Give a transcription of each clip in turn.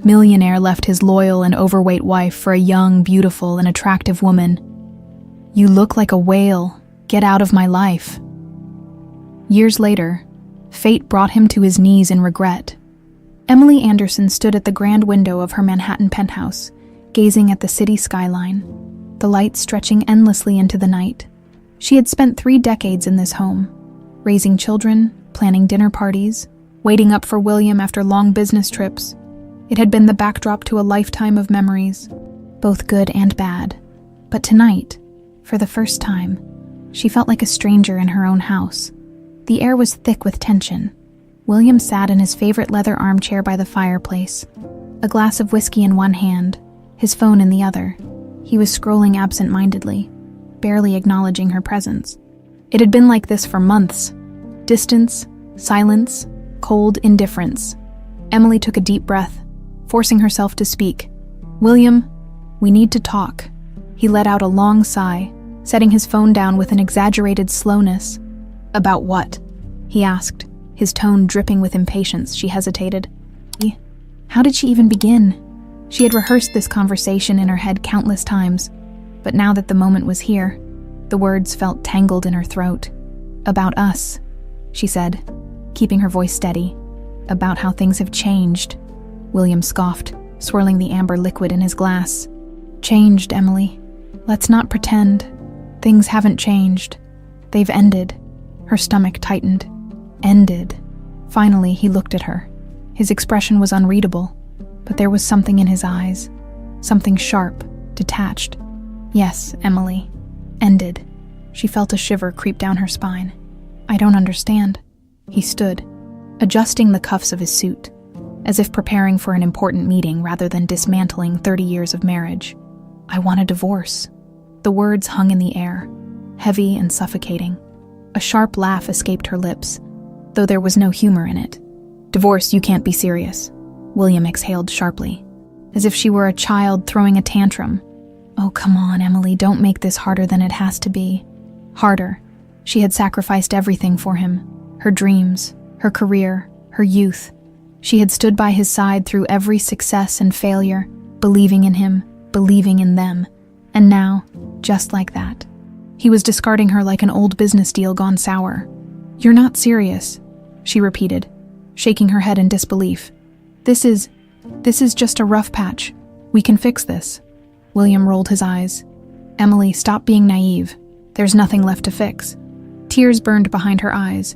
Millionaire left his loyal and overweight wife for a young, beautiful, and attractive woman. You look like a whale. Get out of my life. Years later, fate brought him to his knees in regret. Emily Anderson stood at the grand window of her Manhattan penthouse, gazing at the city skyline, the lights stretching endlessly into the night. She had spent 3 decades in this home, raising children, planning dinner parties, waiting up for William after long business trips. It had been the backdrop to a lifetime of memories, both good and bad. But tonight, for the first time, she felt like a stranger in her own house. The air was thick with tension. William sat in his favorite leather armchair by the fireplace, a glass of whiskey in one hand, his phone in the other. He was scrolling absentmindedly, barely acknowledging her presence. It had been like this for months. Distance, silence, cold indifference. Emily took a deep breath, forcing herself to speak. "William, we need to talk." He let out a long sigh, setting his phone down with an exaggerated slowness. "About what?" he asked, his tone dripping with impatience. She hesitated. How did she even begin? She had rehearsed this conversation in her head countless times, but now that the moment was here, the words felt tangled in her throat. "About us," she said, keeping her voice steady. "About how things have changed." William scoffed, swirling the amber liquid in his glass. "Changed, Emily. Let's not pretend. Things haven't changed. They've ended." Her stomach tightened. Ended. Finally, he looked at her. His expression was unreadable, but there was something in his eyes. Something sharp, detached. "Yes, Emily. Ended." She felt a shiver creep down her spine. "I don't understand." He stood, adjusting the cuffs of his suit, as if preparing for an important meeting rather than dismantling 30 years of marriage. "I want a divorce." The words hung in the air, heavy and suffocating. A sharp laugh escaped her lips, though there was no humor in it. "Divorce, you can't be serious." William exhaled sharply, as if she were a child throwing a tantrum. "Oh, come on, Emily, don't make this harder than it has to be." Harder. She had sacrificed everything for him. Her dreams, her career, her youth. She had stood by his side through every success and failure, believing in him, believing in them. And now, just like that, he was discarding her like an old business deal gone sour. "You're not serious," she repeated, shaking her head in disbelief. This is just a rough patch. We can fix this." William rolled his eyes. "Emily, stop being naive. There's nothing left to fix." Tears burned behind her eyes,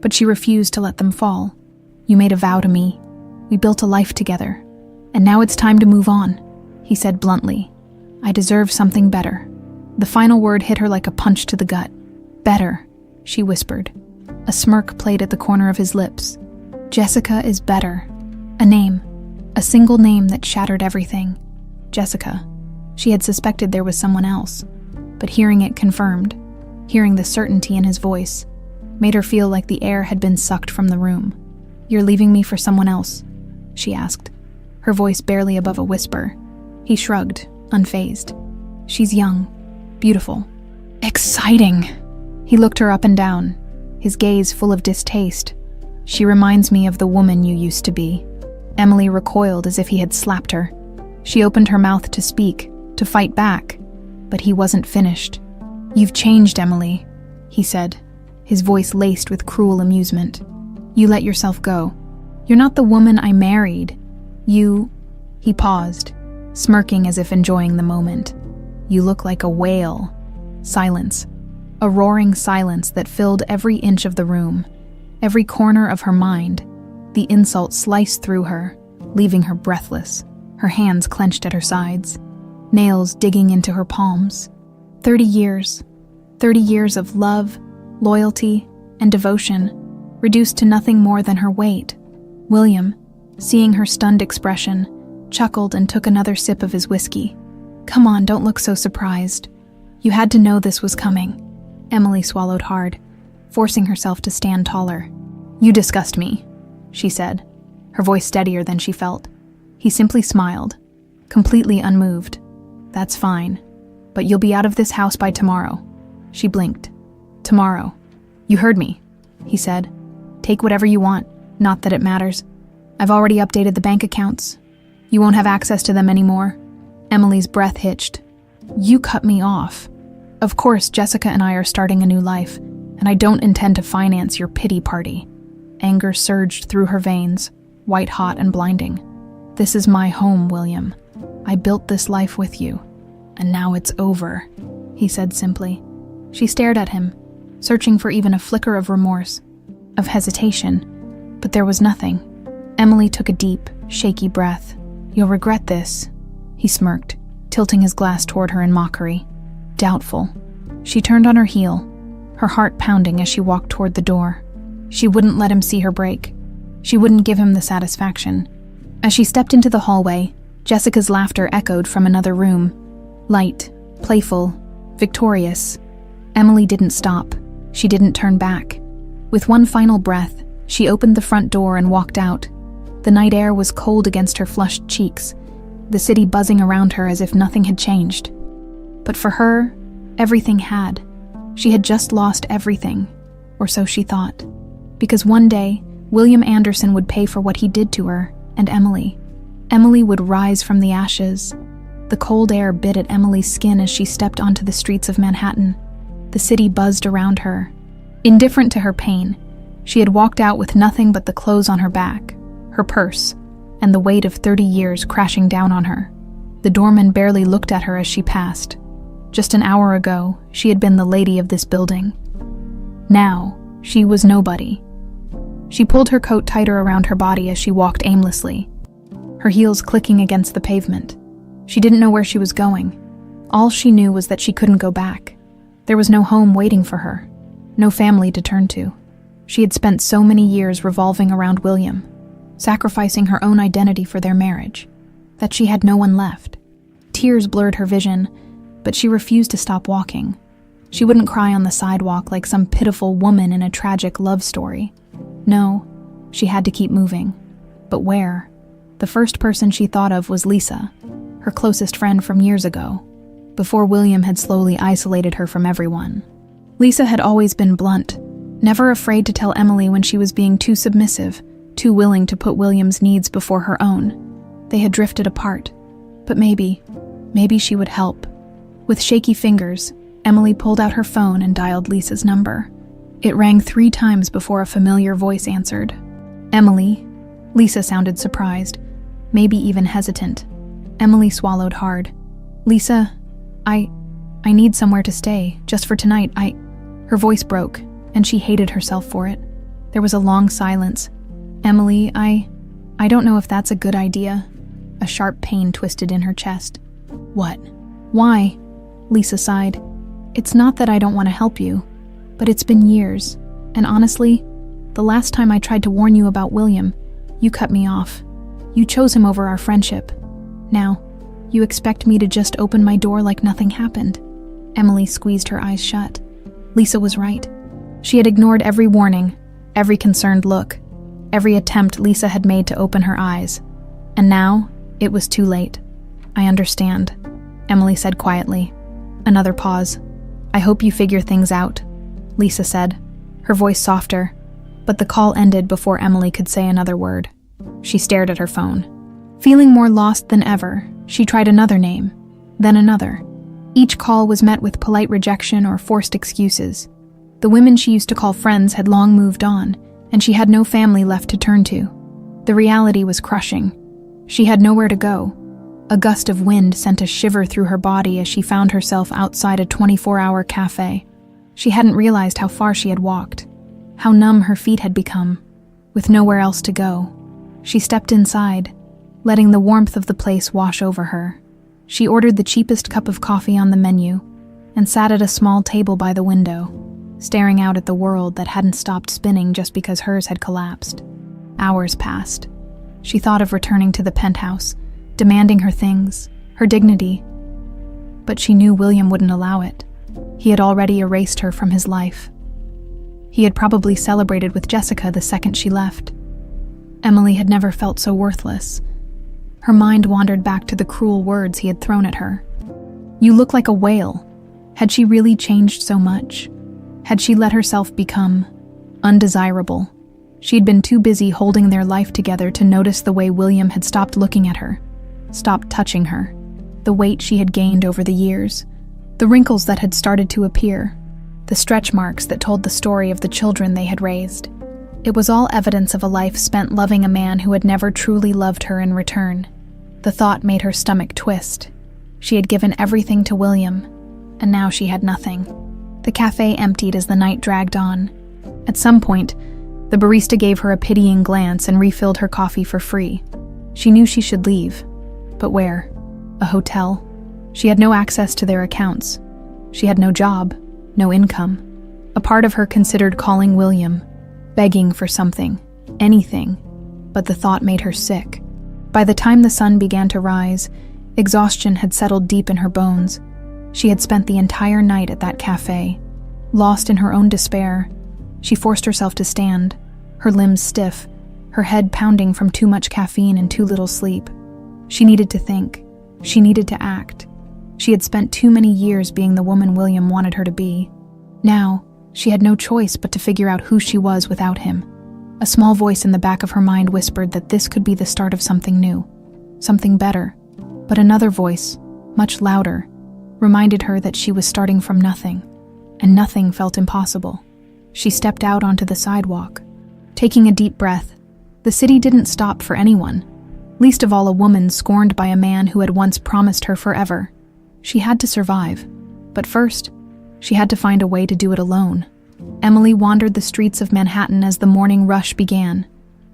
but she refused to let them fall. "You made a vow to me. We built a life together. And now it's time to move on," he said bluntly. "I deserve something better." The final word hit her like a punch to the gut. "Better," she whispered. A smirk played at the corner of his lips. "Jessica is better." A name. A single name that shattered everything. Jessica. She had suspected there was someone else, but hearing it confirmed, hearing the certainty in his voice, made her feel like the air had been sucked from the room. "You're leaving me for someone else?" she asked, her voice barely above a whisper. He shrugged, unfazed. "She's young, beautiful, exciting." He looked her up and down, his gaze full of distaste. "She reminds me of the woman you used to be." Emily recoiled as if he had slapped her. She opened her mouth to speak, to fight back, but he wasn't finished. "You've changed, Emily," he said, his voice laced with cruel amusement. "You let yourself go. You're not the woman I married. You..." He paused, smirking as if enjoying the moment. "You look like a whale." Silence. A roaring silence that filled every inch of the room, every corner of her mind. The insult sliced through her, leaving her breathless, her hands clenched at her sides, nails digging into her palms. 30 years. 30 years of love, loyalty, and devotion, reduced to nothing more than her weight. William, seeing her stunned expression, chuckled and took another sip of his whiskey. "Come on, don't look so surprised. You had to know this was coming." Emily swallowed hard, forcing herself to stand taller. "You disgust me," she said, her voice steadier than she felt. He simply smiled, completely unmoved. "That's fine, but you'll be out of this house by tomorrow." She blinked. "Tomorrow. You heard me," he said. "Take whatever you want, not that it matters. I've already updated the bank accounts. You won't have access to them anymore." Emily's breath hitched. "You cut me off. Of course, Jessica and I are starting a new life, and I don't intend to finance your pity party." Anger surged through her veins, white hot and blinding. "This is my home, William. I built this life with you, and now it's over," he said simply. She stared at him, searching for even a flicker of remorse, of hesitation, but there was nothing. Emily took a deep, shaky breath. "You'll regret this," he smirked, tilting his glass toward her in mockery. Doubtful. She turned on her heel, her heart pounding as she walked toward the door. She wouldn't let him see her break. She wouldn't give him the satisfaction. As she stepped into the hallway, Jessica's laughter echoed from another room. Light, playful, victorious. Emily didn't stop. She didn't turn back. With one final breath, she opened the front door and walked out. The night air was cold against her flushed cheeks, the city buzzing around her as if nothing had changed. But for her, everything had. She had just lost everything, or so she thought. Because one day, William Anderson would pay for what he did to her, and Emily. Emily would rise from the ashes. The cold air bit at Emily's skin as she stepped onto the streets of Manhattan. The city buzzed around her. Indifferent to her pain, she had walked out with nothing but the clothes on her back, her purse, and the weight of 30 years crashing down on her. The doorman barely looked at her as she passed. Just an hour ago, she had been the lady of this building. Now, she was nobody. She pulled her coat tighter around her body as she walked aimlessly, her heels clicking against the pavement. She didn't know where she was going. All she knew was that she couldn't go back. There was no home waiting for her, no family to turn to. She had spent so many years revolving around William, sacrificing her own identity for their marriage, that she had no one left. Tears blurred her vision, but she refused to stop walking. She wouldn't cry on the sidewalk like some pitiful woman in a tragic love story. No, she had to keep moving. But where? The first person she thought of was Lisa, her closest friend from years ago, before William had slowly isolated her from everyone. Lisa had always been blunt, never afraid to tell Emily when she was being too submissive, too willing to put William's needs before her own. They had drifted apart, but maybe she would help. With shaky fingers, Emily pulled out her phone and dialed Lisa's number. It rang 3 times before a familiar voice answered. "Emily?" Lisa sounded surprised, maybe even hesitant. Emily swallowed hard. "Lisa, I need somewhere to stay, just for tonight. Her voice broke, and she hated herself for it. There was a long silence. "Emily, I don't know if that's a good idea." A sharp pain twisted in her chest. "What? Why?" Lisa sighed. "It's not that I don't want to help you, but it's been years, and honestly, the last time I tried to warn you about William, you cut me off. You chose him over our friendship. Now, you expect me to just open my door like nothing happened." Emily squeezed her eyes shut. Lisa was right. She had ignored every warning, every concerned look, every attempt Lisa had made to open her eyes. And now, it was too late. "I understand," Emily said quietly. Another pause. "I hope you figure things out," Lisa said, her voice softer, but the call ended before Emily could say another word. She stared at her phone. Feeling more lost than ever, she tried another name, then another. Each call was met with polite rejection or forced excuses. The women she used to call friends had long moved on, and she had no family left to turn to. The reality was crushing. She had nowhere to go. A gust of wind sent a shiver through her body as she found herself outside a 24-hour cafe. She hadn't realized how far she had walked, how numb her feet had become. With nowhere else to go, she stepped inside, letting the warmth of the place wash over her. She ordered the cheapest cup of coffee on the menu and sat at a small table by the window, staring out at the world that hadn't stopped spinning just because hers had collapsed. Hours passed. She thought of returning to the penthouse, demanding her things, her dignity. But she knew William wouldn't allow it. He had already erased her from his life. He had probably celebrated with Jessica the second she left. Emily had never felt so worthless. Her mind wandered back to the cruel words he had thrown at her. "You look like a whale." Had she really changed so much? Had she let herself become undesirable? She'd been too busy holding their life together to notice the way William had stopped looking at her, stopped touching her. The weight she had gained over the years, the wrinkles that had started to appear, the stretch marks that told the story of the children they had raised. It was all evidence of a life spent loving a man who had never truly loved her in return. The thought made her stomach twist. She had given everything to William, and now she had nothing. The cafe emptied as the night dragged on. At some point, the barista gave her a pitying glance and refilled her coffee for free. She knew she should leave. But where? A hotel? She had no access to their accounts. She had no job, no income. A part of her considered calling William, begging for something, anything, but the thought made her sick. By the time the sun began to rise, exhaustion had settled deep in her bones. She had spent the entire night at that cafe. Lost in her own despair, she forced herself to stand, her limbs stiff, her head pounding from too much caffeine and too little sleep. She needed to think. She needed to act. She had spent too many years being the woman William wanted her to be. Now, she had no choice but to figure out who she was without him. A small voice in the back of her mind whispered that this could be the start of something new, something better. But another voice, much louder, reminded her that she was starting from nothing, and nothing felt impossible. She stepped out onto the sidewalk. Taking a deep breath, the city didn't stop for anyone, least of all a woman scorned by a man who had once promised her forever. She had to survive, but first, she had to find a way to do it alone. Emily wandered the streets of Manhattan as the morning rush began.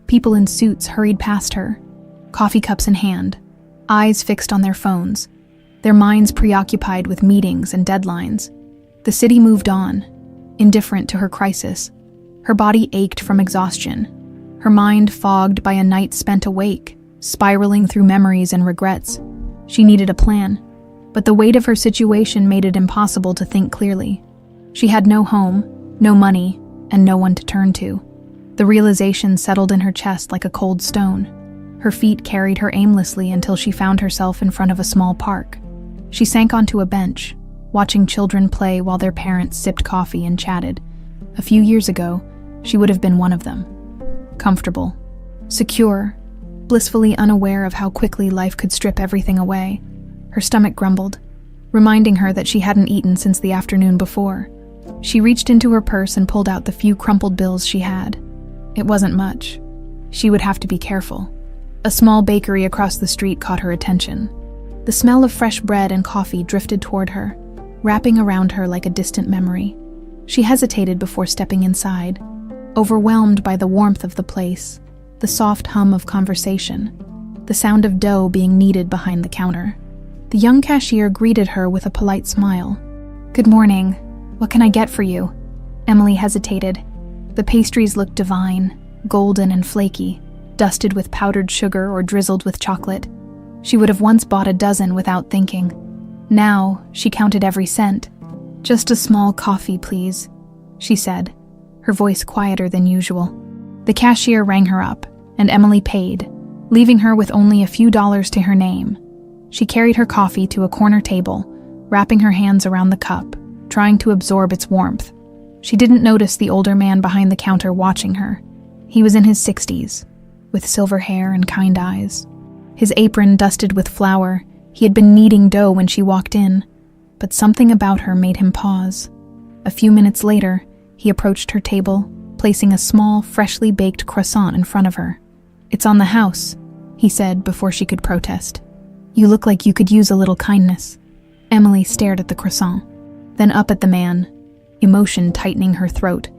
People in suits hurried past her, coffee cups in hand, eyes fixed on their phones, their minds preoccupied with meetings and deadlines. The city moved on, indifferent to her crisis. Her body ached from exhaustion, her mind fogged by a night spent awake, spiraling through memories and regrets. She needed a plan, but the weight of her situation made it impossible to think clearly. She had no home, no money, and no one to turn to. The realization settled in her chest like a cold stone. Her feet carried her aimlessly until she found herself in front of a small park. She sank onto a bench, watching children play while their parents sipped coffee and chatted. A few years ago, she would have been one of them. Comfortable, secure, blissfully unaware of how quickly life could strip everything away. Her stomach grumbled, reminding her that she hadn't eaten since the afternoon before. She reached into her purse and pulled out the few crumpled bills she had. It wasn't much. She would have to be careful. A small bakery across the street caught her attention. The smell of fresh bread and coffee drifted toward her, wrapping around her like a distant memory. She hesitated before stepping inside, overwhelmed by the warmth of the place, the soft hum of conversation, the sound of dough being kneaded behind the counter. The young cashier greeted her with a polite smile. "Good morning. What can I get for you?" Emily hesitated. The pastries looked divine, golden and flaky, dusted with powdered sugar or drizzled with chocolate. She would have once bought a dozen without thinking. Now, she counted every cent. "Just a small coffee, please," she said, her voice quieter than usual. The cashier rang her up, and Emily paid, leaving her with only a few dollars to her name. She carried her coffee to a corner table, wrapping her hands around the cup, trying to absorb its warmth. She didn't notice the older man behind the counter watching her. He was in his 60s, with silver hair and kind eyes. His apron dusted with flour, he had been kneading dough when she walked in, but something about her made him pause. A few minutes later, he approached her table, placing a small, freshly baked croissant in front of her. "It's on the house," he said before she could protest. "You look like you could use a little kindness." Emily stared at the croissant, then up at the man, emotion tightening her throat.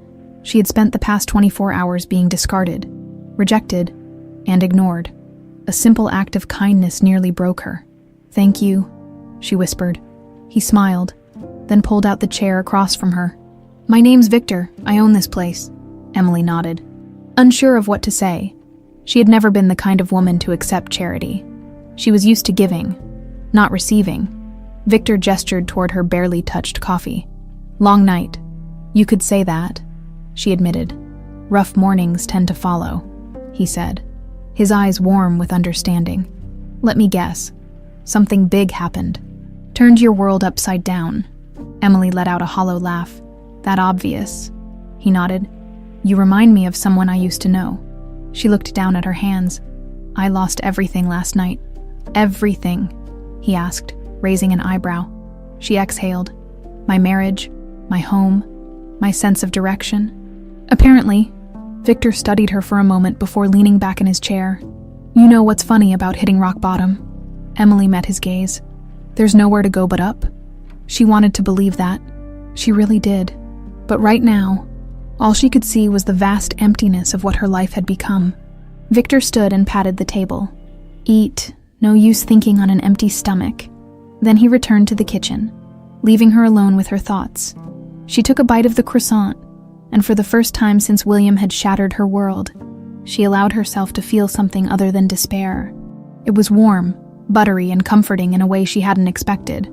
She had spent the past 24 hours being discarded, rejected, and ignored. A simple act of kindness nearly broke her. "Thank you," she whispered. He smiled, then pulled out the chair across from her. "My name's Victor. I own this place." Emily nodded, unsure of what to say. She had never been the kind of woman to accept charity. She was used to giving, not receiving. Victor gestured toward her barely touched coffee. "Long night." "You could say that," she admitted. "Rough mornings tend to follow," he said, his eyes warm with understanding. "Let me guess. Something big happened. Turned your world upside down." Emily let out a hollow laugh. "That obvious?" He nodded. "You remind me of someone I used to know." She looked down at her hands. "I lost everything last night. Everything, he asked, raising an eyebrow. She exhaled. My marriage, my home, my sense of direction. Apparently, Victor studied her for a moment before leaning back in his chair. You know what's funny about hitting rock bottom? Emily met his gaze. There's nowhere to go but up. She wanted to believe that. She really did. But right now, all she could see was the vast emptiness of what her life had become. Victor stood and patted the table. Eat, no use thinking on an empty stomach. Then he returned to the kitchen, leaving her alone with her thoughts. She took a bite of the croissant, and for the first time since William had shattered her world, she allowed herself to feel something other than despair. It was warm, buttery, and comforting in a way she hadn't expected.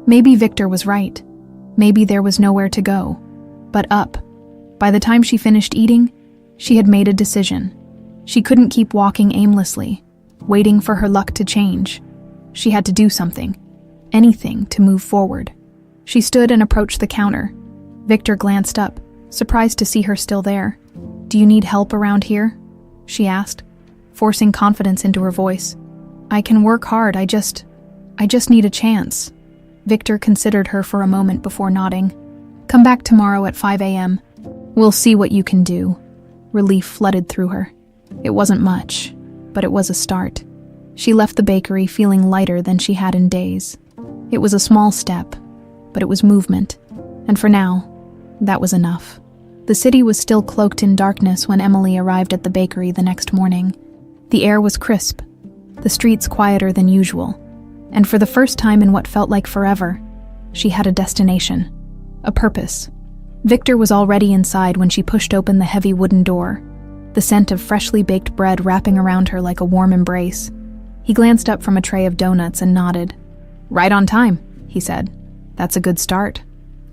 Maybe Victor was right. Maybe there was nowhere to go, but up. By the time she finished eating, she had made a decision. She couldn't keep walking aimlessly, waiting for her luck to change. She had to do something, anything to move forward. She stood and approached the counter. Victor glanced up, surprised to see her still there. Do you need help around here? She asked, forcing confidence into her voice. I can work hard, I just need a chance. Victor considered her for a moment before nodding. Come back tomorrow at 5 a.m. We'll see what you can do. Relief flooded through her. It wasn't much, but it was a start. She left the bakery feeling lighter than she had in days. It was a small step, but it was movement. And for now, that was enough. The city was still cloaked in darkness when Emily arrived at the bakery the next morning. The air was crisp, the streets quieter than usual, and for the first time in what felt like forever, she had a destination, a purpose. Victor was already inside when she pushed open the heavy wooden door, the scent of freshly baked bread wrapping around her like a warm embrace. He glanced up from a tray of donuts and nodded. Right on time, he said. That's a good start.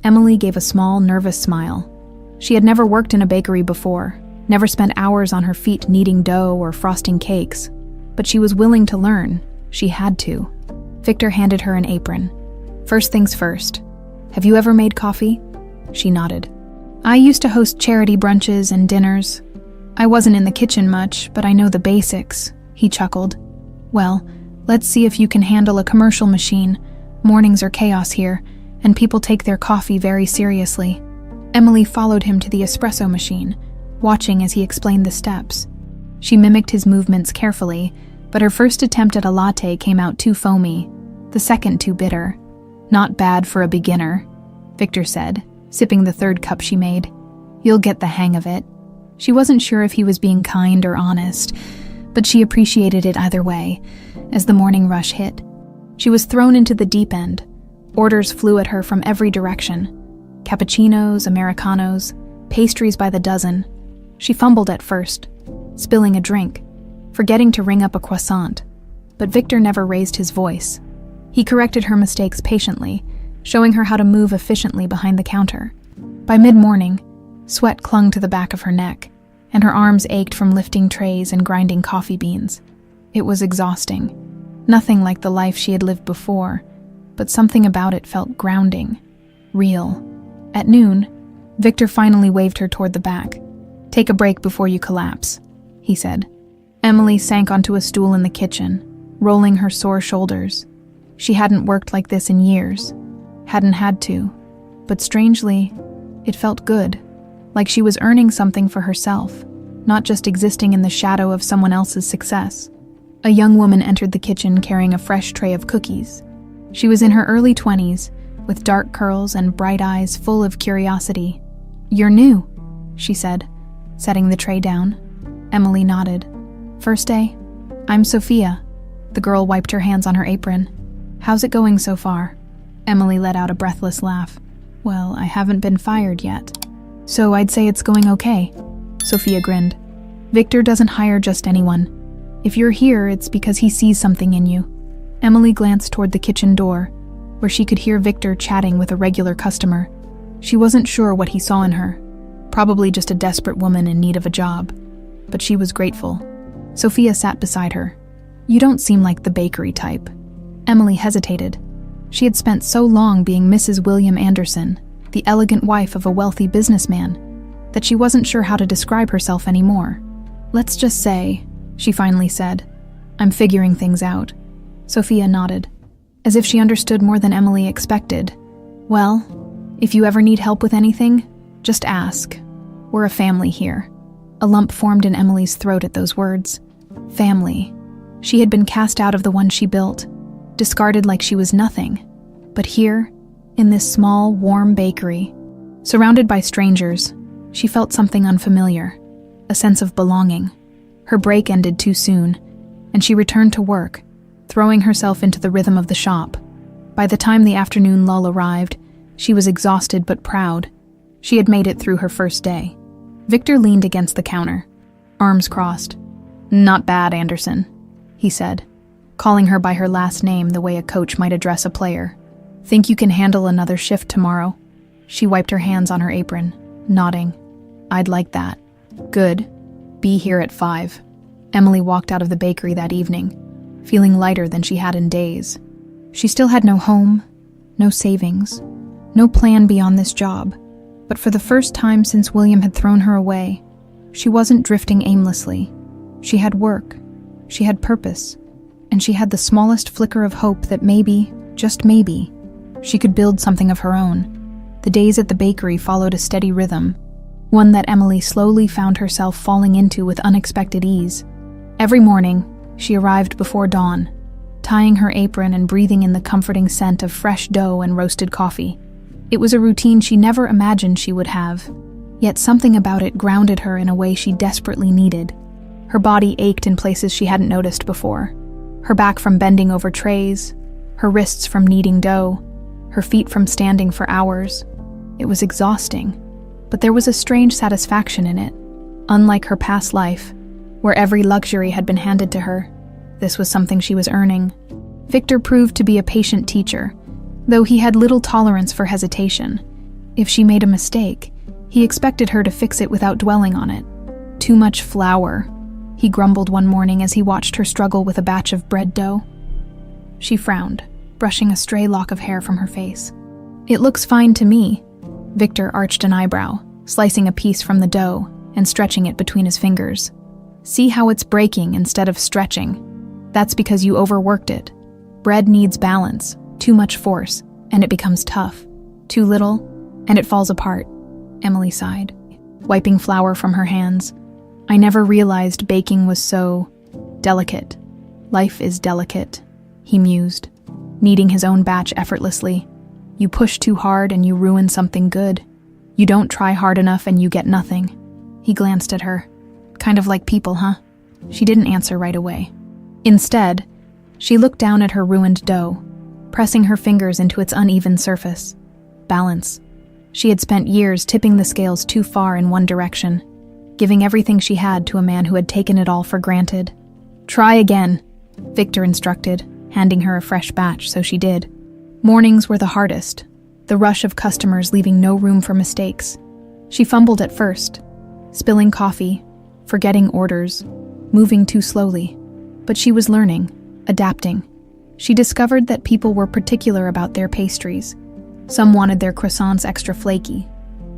Emily gave a small, nervous smile. She had never worked in a bakery before, never spent hours on her feet kneading dough or frosting cakes, but she was willing to learn. She had to. Victor handed her an apron. First things first. Have you ever made coffee? She nodded. I used to host charity brunches and dinners. I wasn't in the kitchen much, but I know the basics, he chuckled. Well, let's see if you can handle a commercial machine. Mornings are chaos here, and people take their coffee very seriously. Emily followed him to the espresso machine, watching as he explained the steps. She mimicked his movements carefully, but her first attempt at a latte came out too foamy, the second too bitter. Not bad for a beginner, Victor said, sipping the third cup she made. You'll get the hang of it. She wasn't sure if he was being kind or honest, but she appreciated it either way, as the morning rush hit. She was thrown into the deep end. Orders flew at her from every direction. Cappuccinos, Americanos, pastries by the dozen. She fumbled at first, spilling a drink, forgetting to ring up a croissant, but Victor never raised his voice. He corrected her mistakes patiently, showing her how to move efficiently behind the counter. By mid-morning, sweat clung to the back of her neck, and her arms ached from lifting trays and grinding coffee beans. It was exhausting. Nothing like the life she had lived before, but something about it felt grounding, real. At noon, Victor finally waved her toward the back. Take a break before you collapse, he said. Emily sank onto a stool in the kitchen, rolling her sore shoulders. She hadn't worked like this in years, hadn't had to, but strangely, it felt good, like she was earning something for herself, not just existing in the shadow of someone else's success. A young woman entered the kitchen carrying a fresh tray of cookies. She was in her early 20s, with dark curls and bright eyes full of curiosity. You're new, she said, setting the tray down. Emily nodded. First day? I'm Sophia. The girl wiped her hands on her apron. How's it going so far? Emily let out a breathless laugh. Well, I haven't been fired yet. So I'd say it's going okay. Sophia grinned. Victor doesn't hire just anyone. If you're here, it's because he sees something in you. Emily glanced toward the kitchen door, where she could hear Victor chatting with a regular customer. She wasn't sure what he saw in her. Probably just a desperate woman in need of a job. But she was grateful. Sophia sat beside her. You don't seem like the bakery type. Emily hesitated. She had spent so long being Mrs. William Anderson, the elegant wife of a wealthy businessman, that she wasn't sure how to describe herself anymore. Let's just say, she finally said, I'm figuring things out. Sophia nodded, as if she understood more than Emily expected. Well, if you ever need help with anything, just ask. We're a family here. A lump formed in Emily's throat at those words. Family. She had been cast out of the one she built, discarded like she was nothing. But here, in this small, warm bakery, surrounded by strangers, she felt something unfamiliar, a sense of belonging. Her break ended too soon, and she returned to work, throwing herself into the rhythm of the shop. By the time the afternoon lull arrived, she was exhausted but proud. She had made it through her first day. Victor leaned against the counter, arms crossed. "Not bad, Anderson," he said, calling her by her last name the way a coach might address a player. "Think you can handle another shift tomorrow?" She wiped her hands on her apron, nodding. "I'd like that." "Good. Be here at 5. Emily walked out of the bakery that evening, feeling lighter than she had in days. She still had no home, no savings, no plan beyond this job. But for the first time since William had thrown her away, she wasn't drifting aimlessly. She had work, she had purpose, and she had the smallest flicker of hope that maybe, just maybe, she could build something of her own. The days at the bakery followed a steady rhythm, one that Emily slowly found herself falling into with unexpected ease. Every morning, she arrived before dawn, tying her apron and breathing in the comforting scent of fresh dough and roasted coffee. It was a routine she never imagined she would have, yet something about it grounded her in a way she desperately needed. Her body ached in places she hadn't noticed before, her back from bending over trays, her wrists from kneading dough, her feet from standing for hours. It was exhausting, but there was a strange satisfaction in it. Unlike her past life, where every luxury had been handed to her, this was something she was earning. Victor proved to be a patient teacher, though he had little tolerance for hesitation. If she made a mistake, he expected her to fix it without dwelling on it. "Too much flour," he grumbled one morning as he watched her struggle with a batch of bread dough. She frowned, brushing a stray lock of hair from her face. "It looks fine to me." Victor arched an eyebrow, slicing a piece from the dough and stretching it between his fingers. "See how it's breaking instead of stretching? That's because you overworked it. Bread needs balance, too much force, and it becomes tough. Too little, and it falls apart." Emily sighed, wiping flour from her hands. "I never realized baking was so delicate." "Life is delicate," he mused, kneading his own batch effortlessly. "You push too hard and you ruin something good. You don't try hard enough and you get nothing." He glanced at her. "Kind of like people, huh?" She didn't answer right away. Instead, she looked down at her ruined dough, pressing her fingers into its uneven surface. Balance. She had spent years tipping the scales too far in one direction, giving everything she had to a man who had taken it all for granted. "Try again," Victor instructed, handing her a fresh batch, so she did. Mornings were the hardest, the rush of customers leaving no room for mistakes. She fumbled at first, spilling coffee, forgetting orders, moving too slowly. But she was learning, adapting. She discovered that people were particular about their pastries. Some wanted their croissants extra flaky.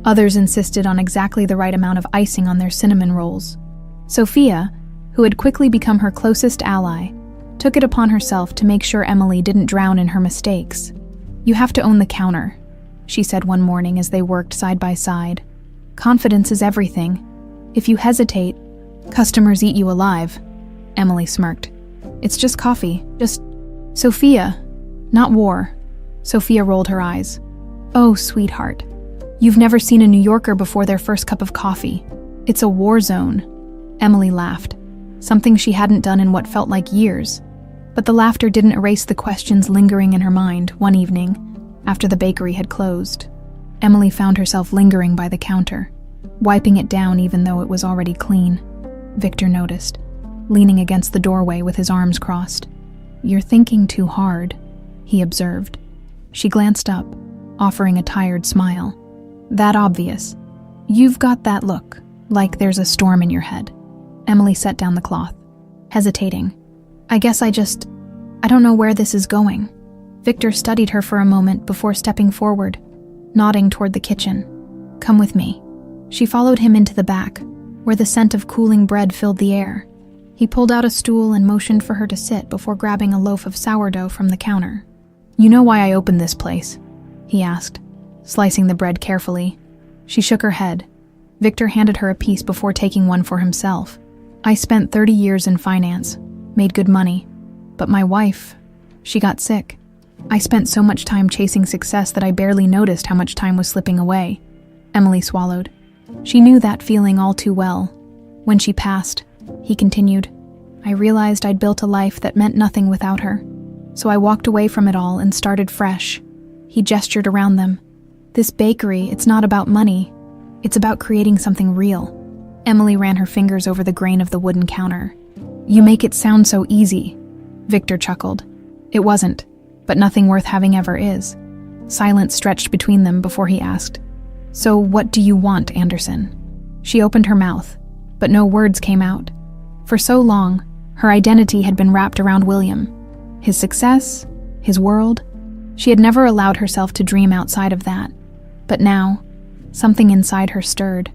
Others insisted on exactly the right amount of icing on their cinnamon rolls. Sophia, who had quickly become her closest ally, took it upon herself to make sure Emily didn't drown in her mistakes. "You have to own the counter," she said one morning as they worked side by side. "Confidence is everything. If you hesitate, customers eat you alive." Emily smirked. "It's just coffee, just..." "Sophia, not war." Sophia rolled her eyes. "Oh, sweetheart. You've never seen a New Yorker before their first cup of coffee. It's a war zone." Emily laughed, something she hadn't done in what felt like years. But the laughter didn't erase the questions lingering in her mind one evening, after the bakery had closed. Emily found herself lingering by the counter, wiping it down even though it was already clean. Victor noticed, leaning against the doorway with his arms crossed. "You're thinking too hard," he observed. She glanced up, offering a tired smile. "That obvious. You've got that look, like there's a storm in your head." Emily set down the cloth, hesitating. I don't know where this is going." Victor studied her for a moment before stepping forward, nodding toward the kitchen. "Come with me." She followed him into the back, where the scent of cooling bread filled the air. He pulled out a stool and motioned for her to sit before grabbing a loaf of sourdough from the counter. "You know why I opened this place?" he asked, slicing the bread carefully. She shook her head. Victor handed her a piece before taking one for himself. "I spent 30 years in finance, made good money, but my wife, she got sick. I spent so much time chasing success that I barely noticed how much time was slipping away." Emily swallowed. She knew that feeling all too well. "When she passed," he continued, "I realized I'd built a life that meant nothing without her. So I walked away from it all and started fresh." He gestured around them. "This bakery, it's not about money. It's about creating something real." Emily ran her fingers over the grain of the wooden counter. "You make it sound so easy," Victor chuckled. "It wasn't, but nothing worth having ever is." Silence stretched between them before he asked, "So what do you want, Anderson?" She opened her mouth, but no words came out. For so long, her identity had been wrapped around William. His success, his world. She had never allowed herself to dream outside of that. But now, something inside her stirred.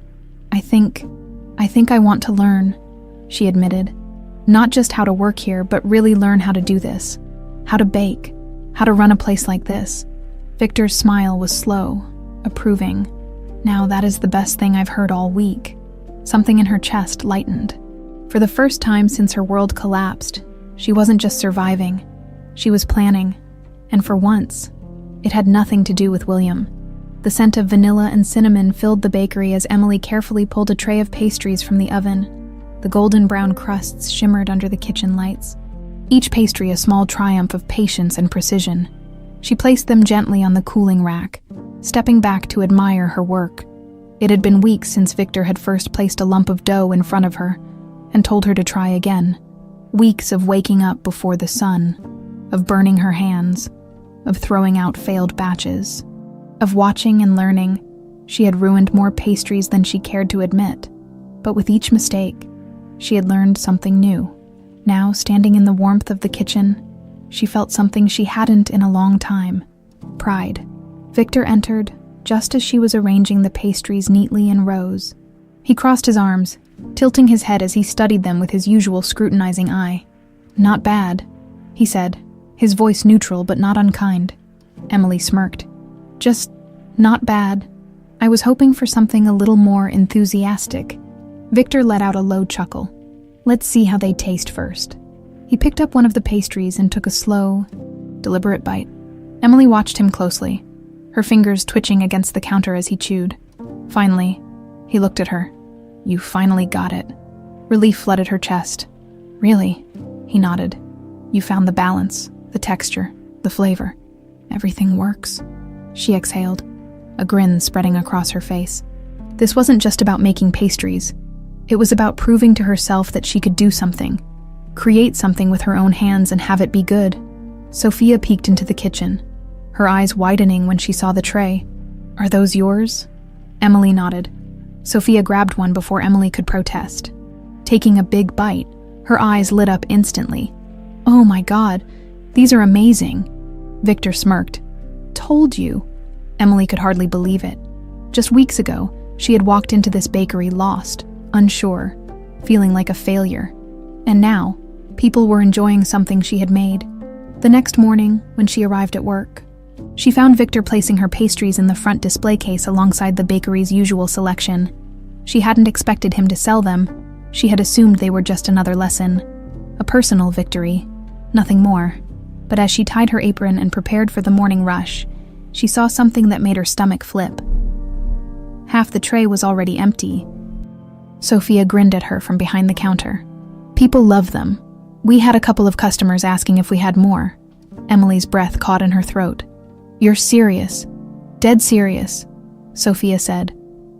I think I want to learn," she admitted. "Not just how to work here, but really learn how to do this. How to bake, how to run a place like this." Victor's smile was slow, approving. "Now that is the best thing I've heard all week." Something in her chest lightened. For the first time since her world collapsed, she wasn't just surviving, she was planning. And for once, it had nothing to do with William. The scent of vanilla and cinnamon filled the bakery as Emily carefully pulled a tray of pastries from the oven. The golden brown crusts shimmered under the kitchen lights. Each pastry a small triumph of patience and precision. She placed them gently on the cooling rack, stepping back to admire her work. It had been weeks since Victor had first placed a lump of dough in front of her and told her to try again. Weeks of waking up before the sun, of burning her hands, of throwing out failed batches, of watching and learning. She had ruined more pastries than she cared to admit, but with each mistake, she had learned something new. Now, standing in the warmth of the kitchen, she felt something she hadn't in a long time: pride. Victor entered just as she was arranging the pastries neatly in rows. He crossed his arms, tilting his head as he studied them with his usual scrutinizing eye. "Not bad," he said, his voice neutral but not unkind. Emily smirked. "Just not bad. I was hoping for something a little more enthusiastic." Victor let out a low chuckle. "Let's see how they taste first." He picked up one of the pastries and took a slow, deliberate bite. Emily watched him closely, her fingers twitching against the counter as he chewed. Finally, he looked at her. "You finally got it." Relief flooded her chest. "Really?" He nodded. "You found the balance, the texture, the flavor. Everything works." She exhaled, a grin spreading across her face. This wasn't just about making pastries. It was about proving to herself that she could do something, create something with her own hands and have it be good. Sophia peeked into the kitchen, her eyes widening when she saw the tray. "Are those yours?" Emily nodded. Sophia grabbed one before Emily could protest. Taking a big bite, her eyes lit up instantly. "Oh my God, these are amazing." Victor smirked. "Told you." Emily could hardly believe it. Just weeks ago, she had walked into this bakery lost, unsure, feeling like a failure. And now, people were enjoying something she had made. The next morning, when she arrived at work, she found Victor placing her pastries in the front display case alongside the bakery's usual selection. She hadn't expected him to sell them. She had assumed they were just another lesson, a personal victory, nothing more. But as she tied her apron and prepared for the morning rush, she saw something that made her stomach flip. Half the tray was already empty. Sophia grinned at her from behind the counter. "People love them. We had a couple of customers asking if we had more." Emily's breath caught in her throat. "You're serious. Dead serious," Sophia said,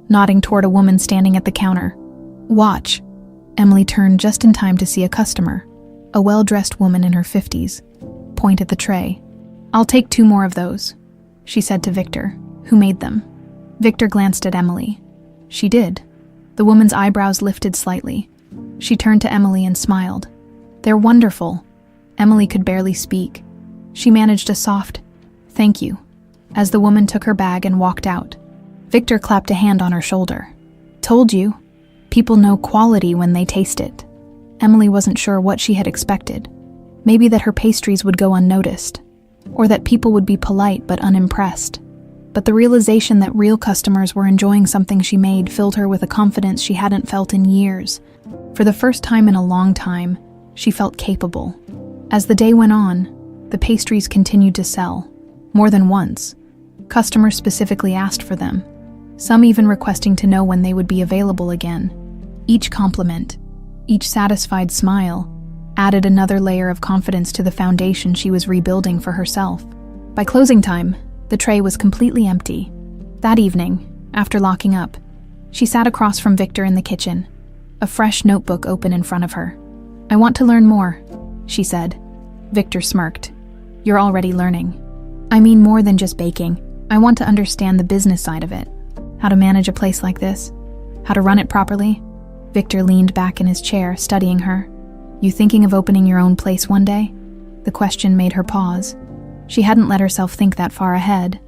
nodding toward a woman standing at the counter. "Watch." Emily turned just in time to see a customer, a well-dressed woman in her 50s, point at the tray. "I'll take 2 more of those," she said to Victor, who made them. Victor glanced at Emily. She did. The woman's eyebrows lifted slightly. She turned to Emily and smiled. "They're wonderful." Emily could barely speak. She managed a soft, "Thank you," as the woman took her bag and walked out. Victor clapped a hand on her shoulder. "Told you. People know quality when they taste it." Emily wasn't sure what she had expected. Maybe that her pastries would go unnoticed, or that people would be polite but unimpressed. But the realization that real customers were enjoying something she made filled her with a confidence she hadn't felt in years. For the first time in a long time, she felt capable. As the day went on, the pastries continued to sell. More than once, customers specifically asked for them, some even requesting to know when they would be available again. Each compliment, each satisfied smile, added another layer of confidence to the foundation she was rebuilding for herself. By closing time, the tray was completely empty. That evening, after locking up, she sat across from Victor in the kitchen, a fresh notebook open in front of her. "I want to learn more," she said. Victor smirked. "You're already learning. I mean more than just baking. I want to understand the business side of it. How to manage a place like this. How to run it properly." Victor leaned back in his chair, studying her. "You thinking of opening your own place one day?" The question made her pause. She hadn't let herself think that far ahead.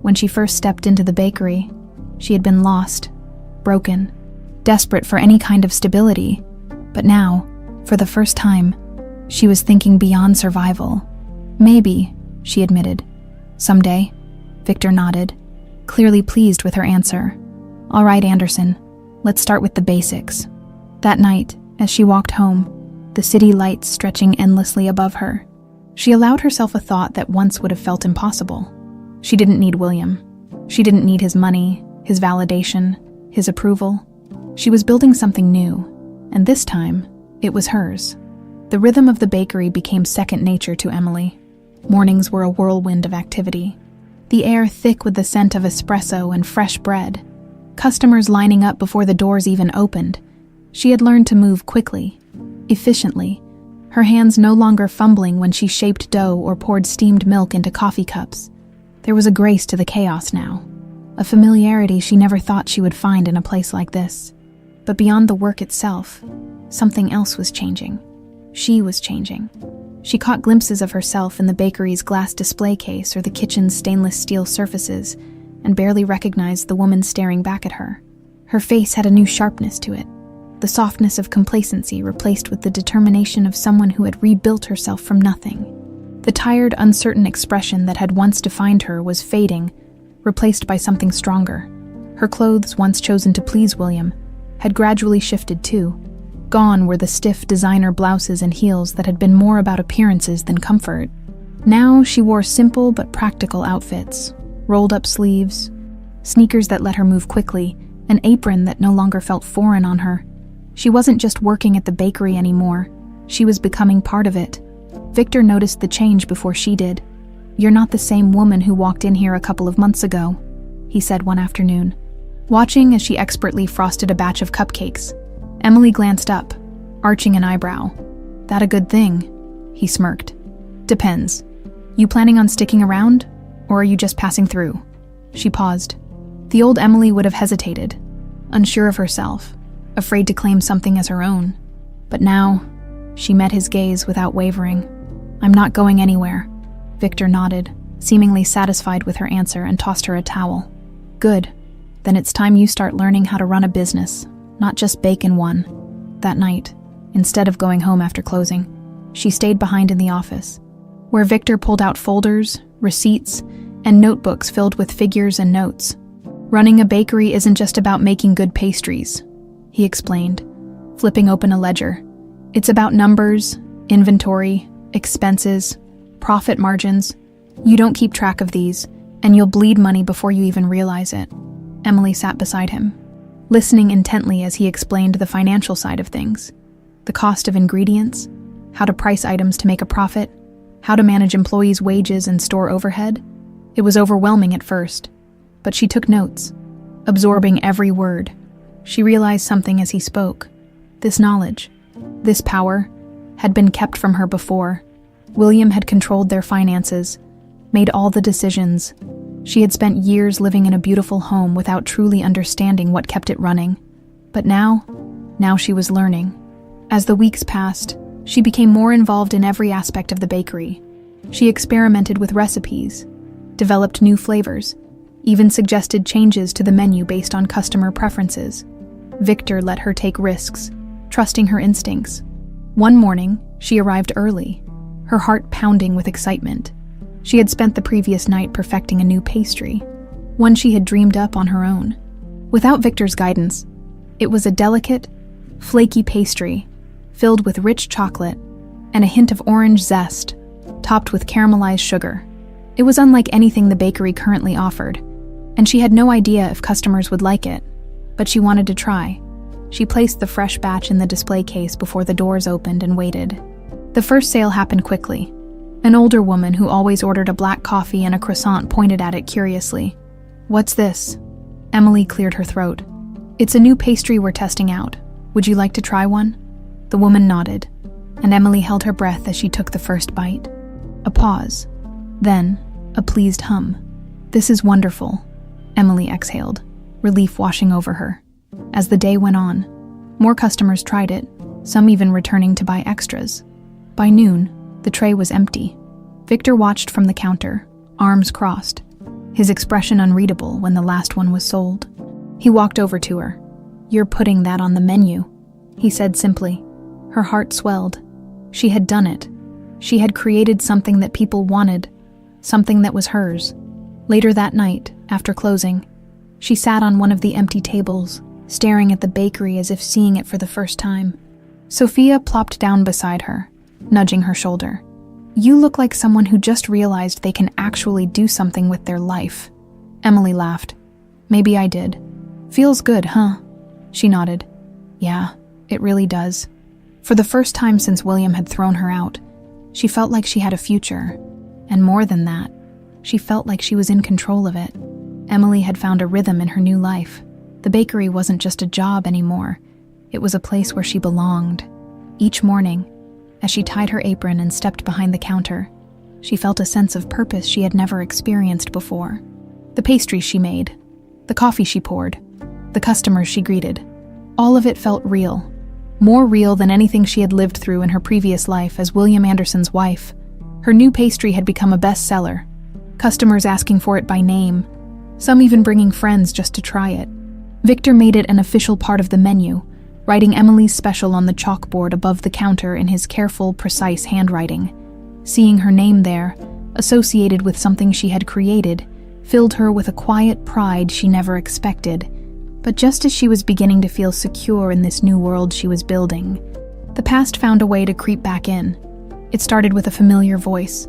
When she first stepped into the bakery, she had been lost, broken, desperate for any kind of stability. But now, for the first time, she was thinking beyond survival. "Maybe," she admitted. "Someday." Victor nodded, clearly pleased with her answer. "All right, Anderson, let's start with the basics." That night, as she walked home, the city lights stretching endlessly above her, she allowed herself a thought that once would have felt impossible. She didn't need William. She didn't need his money, his validation, his approval. She was building something new, and this time, it was hers. The rhythm of the bakery became second nature to Emily. Mornings were a whirlwind of activity. The air thick with the scent of espresso and fresh bread. Customers lining up before the doors even opened. She had learned to move quickly, efficiently, her hands no longer fumbling when she shaped dough or poured steamed milk into coffee cups. There was a grace to the chaos now, a familiarity she never thought she would find in a place like this. But beyond the work itself, something else was changing. She was changing. She caught glimpses of herself in the bakery's glass display case or the kitchen's stainless steel surfaces, and barely recognized the woman staring back at her. Her face had a new sharpness to it, the softness of complacency replaced with the determination of someone who had rebuilt herself from nothing. The tired, uncertain expression that had once defined her was fading, replaced by something stronger. Her clothes, once chosen to please William, had gradually shifted too. Gone were the stiff designer blouses and heels that had been more about appearances than comfort. Now she wore simple but practical outfits, rolled-up sleeves, sneakers that let her move quickly, an apron that no longer felt foreign on her. She wasn't just working at the bakery anymore. She was becoming part of it. Victor noticed the change before she did. "You're not the same woman who walked in here a couple of months ago," he said one afternoon, watching as she expertly frosted a batch of cupcakes. Emily glanced up, arching an eyebrow. "That a good thing?" He smirked. "Depends. You planning on sticking around, or are you just passing through?" She paused. The old Emily would have hesitated, unsure of herself, afraid to claim something as her own. But now, she met his gaze without wavering. "I'm not going anywhere." Victor nodded, seemingly satisfied with her answer, and tossed her a towel. "Good. Then it's time you start learning how to run a business, not just bake in one." That night, instead of going home after closing, she stayed behind in the office, where Victor pulled out folders, receipts, and notebooks filled with figures and notes. "Running a bakery isn't just about making good pastries," he explained, flipping open a ledger. "It's about numbers, inventory, expenses, profit margins. You don't keep track of these, and you'll bleed money before you even realize it." Emily sat beside him, listening intently as he explained the financial side of things. The cost of ingredients, how to price items to make a profit, how to manage employees' wages and store overhead. It was overwhelming at first, but she took notes, absorbing every word. She realized something as he spoke. This knowledge, this power, had been kept from her before. William had controlled their finances, made all the decisions. She had spent years living in a beautiful home without truly understanding what kept it running. But now she was learning. As the weeks passed, she became more involved in every aspect of the bakery. She experimented with recipes, developed new flavors, even suggested changes to the menu based on customer preferences. Victor let her take risks, trusting her instincts. One morning, she arrived early, her heart pounding with excitement. She had spent the previous night perfecting a new pastry, one she had dreamed up on her own. Without Victor's guidance, it was a delicate, flaky pastry filled with rich chocolate and a hint of orange zest, topped with caramelized sugar. It was unlike anything the bakery currently offered, and she had no idea if customers would like it, but she wanted to try. She placed the fresh batch in the display case before the doors opened and waited. The first sale happened quickly. An older woman who always ordered a black coffee and a croissant pointed at it curiously. "What's this?" Emily cleared her throat. "It's a new pastry we're testing out. Would you like to try one?" The woman nodded, and Emily held her breath as she took the first bite. A pause, then a pleased hum. "This is wonderful," Emily exhaled, relief washing over her. As the day went on, more customers tried it, some even returning to buy extras. By noon, the tray was empty. Victor watched from the counter, arms crossed, his expression unreadable when the last one was sold. He walked over to her. "You're putting that on the menu," he said simply. Her heart swelled. She had done it. She had created something that people wanted, something that was hers. Later that night, after closing, she sat on one of the empty tables, staring at the bakery as if seeing it for the first time. Sophia plopped down beside her, nudging her shoulder. "You look like someone who just realized they can actually do something with their life." Emily laughed. "Maybe I did. Feels good, huh?" She nodded. "Yeah, it really does." For the first time since William had thrown her out, she felt like she had a future. And more than that, she felt like she was in control of it. Emily had found a rhythm in her new life. The bakery wasn't just a job anymore. It was a place where she belonged. Each morning, as she tied her apron and stepped behind the counter, she felt a sense of purpose she had never experienced before. The pastries she made, the coffee she poured, the customers she greeted, all of it felt real. More real than anything she had lived through in her previous life as William Anderson's wife. Her new pastry had become a bestseller, customers asking for it by name, some even bringing friends just to try it. Victor made it an official part of the menu, writing Emily's special on the chalkboard above the counter in his careful, precise handwriting. Seeing her name there, associated with something she had created, filled her with a quiet pride she never expected. But just as she was beginning to feel secure in this new world she was building, the past found a way to creep back in. It started with a familiar voice.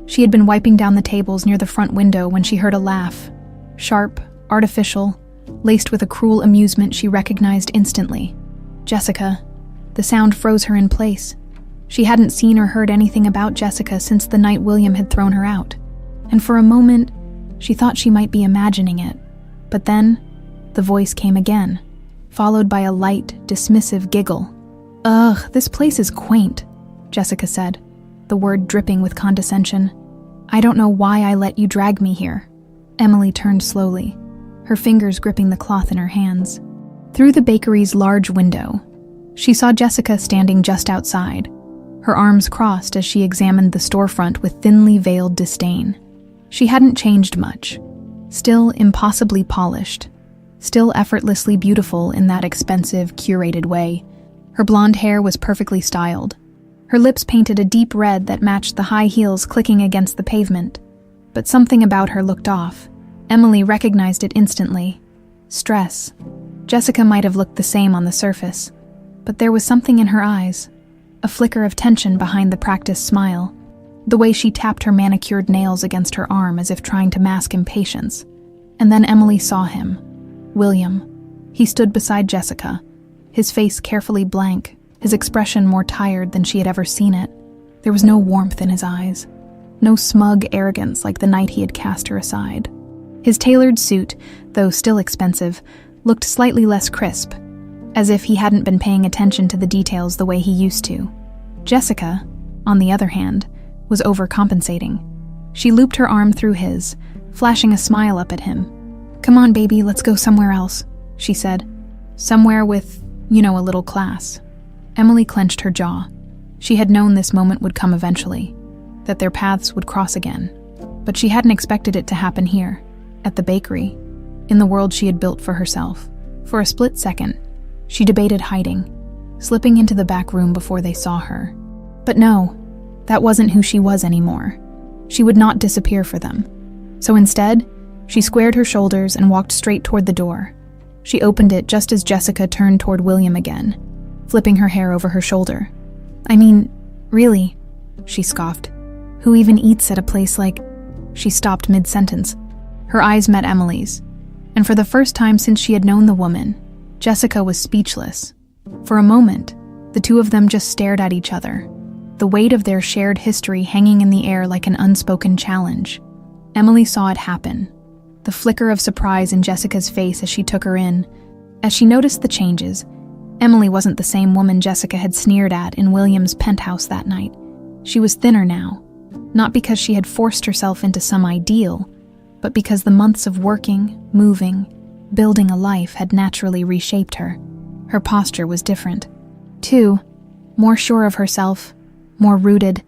She had been wiping down the tables near the front window when she heard a laugh. Sharp, artificial, laced with a cruel amusement she recognized instantly. Jessica. The sound froze her in place. She hadn't seen or heard anything about Jessica since the night William had thrown her out, and for a moment, she thought she might be imagining it. But then, the voice came again, followed by a light, dismissive giggle. "Ugh, this place is quaint," Jessica said, the word dripping with condescension. "I don't know why I let you drag me here." Emily turned slowly, her fingers gripping the cloth in her hands. Through the bakery's large window, she saw Jessica standing just outside, her arms crossed as she examined the storefront with thinly veiled disdain. She hadn't changed much, still impossibly polished, still effortlessly beautiful in that expensive, curated way. Her blonde hair was perfectly styled, her lips painted a deep red that matched the high heels clicking against the pavement. But something about her looked off. Emily recognized it instantly. Stress. Jessica might have looked the same on the surface, but there was something in her eyes, a flicker of tension behind the practiced smile, the way she tapped her manicured nails against her arm as if trying to mask impatience. And then Emily saw him. William. He stood beside Jessica, his face carefully blank, his expression more tired than she had ever seen it. There was no warmth in his eyes, no smug arrogance like the night he had cast her aside. His tailored suit, though still expensive, looked slightly less crisp, as if he hadn't been paying attention to the details the way he used to. Jessica, on the other hand, was overcompensating. She looped her arm through his, flashing a smile up at him. "Come on, baby, let's go somewhere else," she said. "Somewhere with, a little class." Emily clenched her jaw. She had known this moment would come eventually, that their paths would cross again. But she hadn't expected it to happen here, at the bakery, in the world she had built for herself. For a split second, she debated hiding. slipping into the back room before they saw her. But no, that wasn't who she was anymore. She would not disappear for them. So instead, she squared her shoulders and walked straight toward the door. She opened it just as Jessica turned toward William again, flipping her hair over her shoulder. "I mean, really," she scoffed. "Who even eats at a place like—" She stopped mid-sentence. Her eyes met Emily's, and for the first time since she had known the woman, Jessica was speechless. For a moment, the two of them just stared at each other, the weight of their shared history hanging in the air like an unspoken challenge. Emily saw it happen, the flicker of surprise in Jessica's face as she took her in. As she noticed the changes, Emily wasn't the same woman Jessica had sneered at in William's penthouse that night. She was thinner now, not because she had forced herself into some ideal, but because the months of working, moving, building a life had naturally reshaped her. Her posture was different. Too, more sure of herself, more rooted.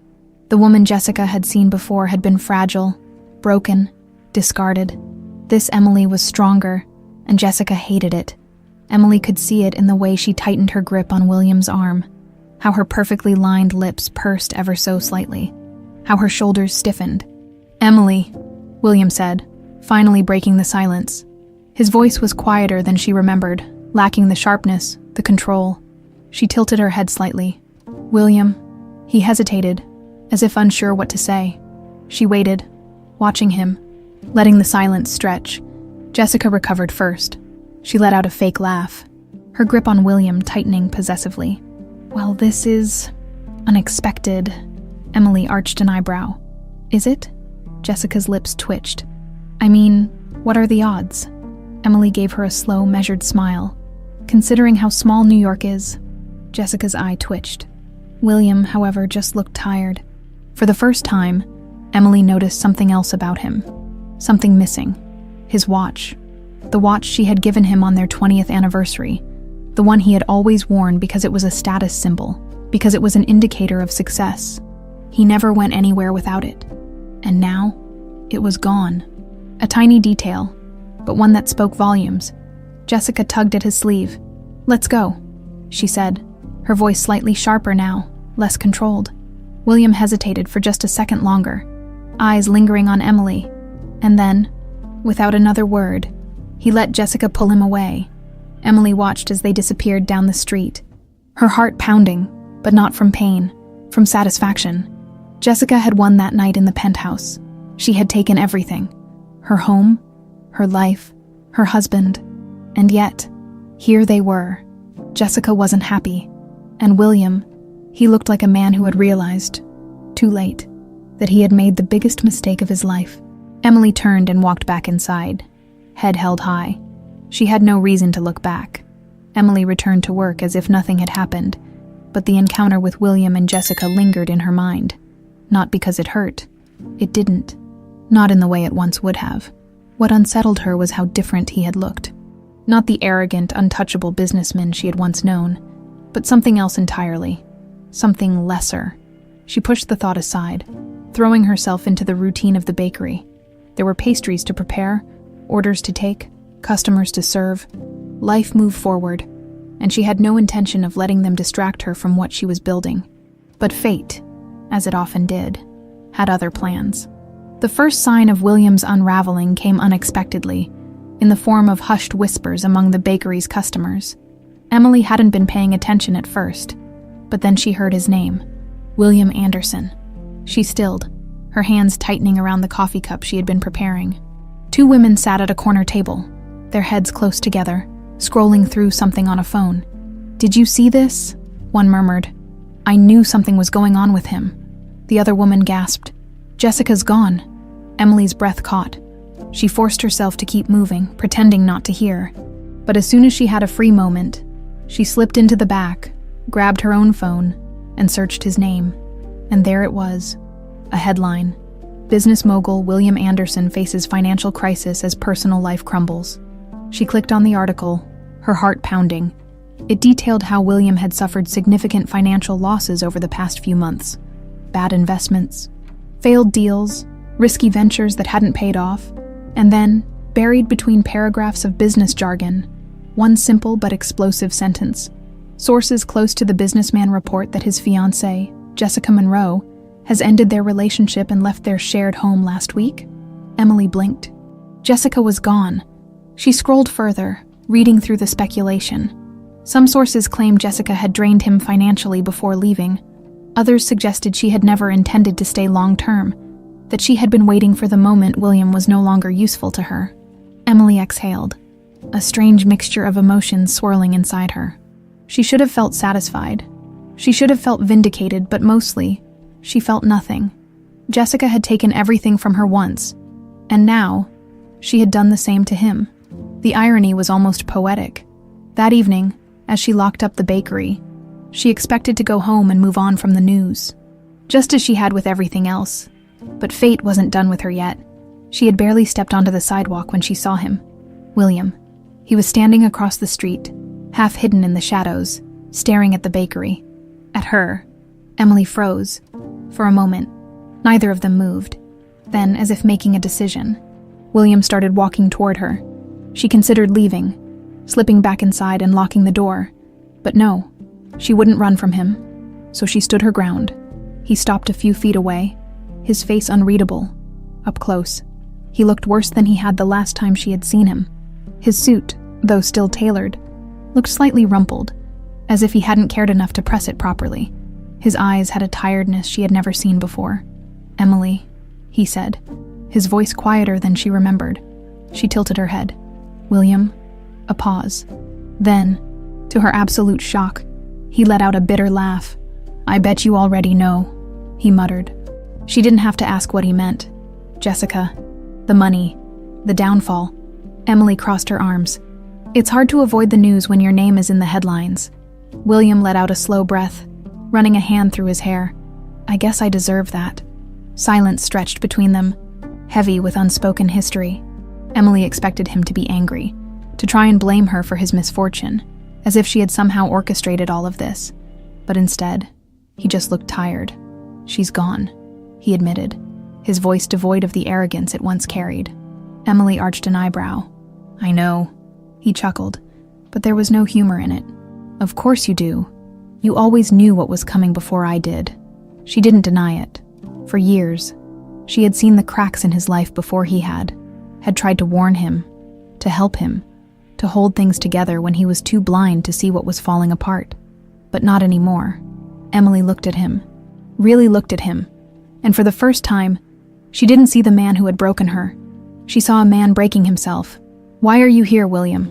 The woman Jessica had seen before had been fragile, broken, discarded. This Emily was stronger, and Jessica hated it. Emily could see it in the way she tightened her grip on William's arm, how her perfectly lined lips pursed ever so slightly, how her shoulders stiffened. "Emily," William said, finally breaking the silence. His voice was quieter than she remembered, lacking the sharpness, the control. She tilted her head slightly. "William." He hesitated, as if unsure what to say. She waited, watching him, letting the silence stretch. Jessica recovered first. She let out a fake laugh, her grip on William tightening possessively. "Well, this is unexpected." Emily arched an eyebrow. "Is it?" Jessica's lips twitched. "I mean, what are the odds?" Emily gave her a slow, measured smile. "Considering how small New York is." Jessica's eye twitched. William, however, just looked tired. For the first time, Emily noticed something else about him. Something missing. His watch. The watch she had given him on their 20th anniversary. The one he had always worn because it was a status symbol, because it was an indicator of success. He never went anywhere without it. And now, it was gone. A tiny detail, but one that spoke volumes. Jessica tugged at his sleeve. "Let's go," she said, her voice slightly sharper now, less controlled. William hesitated for just a second longer, eyes lingering on Emily, and then, without another word, he let Jessica pull him away. Emily watched as they disappeared down the street, her heart pounding, but not from pain, from satisfaction. Jessica had won that night in the penthouse. She had taken everything. Her home, her life, her husband. And yet, here they were. Jessica wasn't happy. And William, he looked like a man who had realized, too late, that he had made the biggest mistake of his life. Emily turned and walked back inside, head held high. She had no reason to look back. Emily returned to work as if nothing had happened, but the encounter with William and Jessica lingered in her mind. Not because it hurt. It didn't. Not in the way it once would have. What unsettled her was how different he had looked. Not the arrogant, untouchable businessman she had once known, but something else entirely. Something lesser. She pushed the thought aside, throwing herself into the routine of the bakery. There were pastries to prepare, orders to take, customers to serve. Life moved forward, and she had no intention of letting them distract her from what she was building. But fate, as it often did, had other plans. The first sign of William's unraveling came unexpectedly, in the form of hushed whispers among the bakery's customers. Emily hadn't been paying attention at first, but then she heard his name, William Anderson. She stilled, her hands tightening around the coffee cup she had been preparing. Two women sat at a corner table, their heads close together, scrolling through something on a phone. "Did you see this?" one murmured. "I knew something was going on with him." The other woman gasped. "Jessica's gone." Emily's breath caught. She forced herself to keep moving, pretending not to hear. But as soon as she had a free moment, she slipped into the back, grabbed her own phone, and searched his name. And there it was, a headline. Business mogul William Anderson faces financial crisis as personal life crumbles. She clicked on the article, her heart pounding. It detailed how William had suffered significant financial losses over the past few months. Bad investments, failed deals, risky ventures that hadn't paid off, and then, buried between paragraphs of business jargon, one simple but explosive sentence: Sources close to the businessman report that his fiancée, Jessica Monroe, has ended their relationship and left their shared home last week. Emily blinked. Jessica was gone. She scrolled further, reading through the speculation. Some sources claimed Jessica had drained him financially before leaving. Others suggested she had never intended to stay long-term, that she had been waiting for the moment William was no longer useful to her. Emily exhaled, a strange mixture of emotions swirling inside her. She should have felt satisfied. She should have felt vindicated, but mostly, she felt nothing. Jessica had taken everything from her once, and now, she had done the same to him. The irony was almost poetic. That evening, as she locked up the bakery, she expected to go home and move on from the news, just as she had with everything else. But fate wasn't done with her yet. She had barely stepped onto the sidewalk when she saw him. William. He was standing across the street, half hidden in the shadows, staring at the bakery. At her. Emily froze. For a moment, neither of them moved. Then, as if making a decision, William started walking toward her. She considered leaving, slipping back inside and locking the door. But no, she wouldn't run from him. So she stood her ground. He stopped a few feet away, his face unreadable. Up close, he looked worse than he had the last time she had seen him. His suit, though still tailored, looked slightly rumpled, as if he hadn't cared enough to press it properly. His eyes had a tiredness she had never seen before. "Emily," he said, his voice quieter than she remembered. She tilted her head. "William." A pause. Then, to her absolute shock, he let out a bitter laugh. "I bet you already know," he muttered. She didn't have to ask what he meant. Jessica, the money, the downfall. Emily crossed her arms. It's hard to avoid the news when your name is in the headlines. William let out a slow breath, running a hand through his hair. "I guess I deserve that." Silence stretched between them, heavy with unspoken history. Emily expected him to be angry, to try and blame her for his misfortune, as if she had somehow orchestrated all of this. But instead, he just looked tired. "She's gone," he admitted, his voice devoid of the arrogance it once carried. Emily arched an eyebrow. "I know," he chuckled, but there was no humor in it. "Of course you do. You always knew what was coming before I did." She didn't deny it. For years, she had seen the cracks in his life before he had tried to warn him, to help him, to hold things together when he was too blind to see what was falling apart. But not anymore. Emily looked at him, really looked at him, and for the first time, she didn't see the man who had broken her. She saw a man breaking himself. "Why are you here, William?"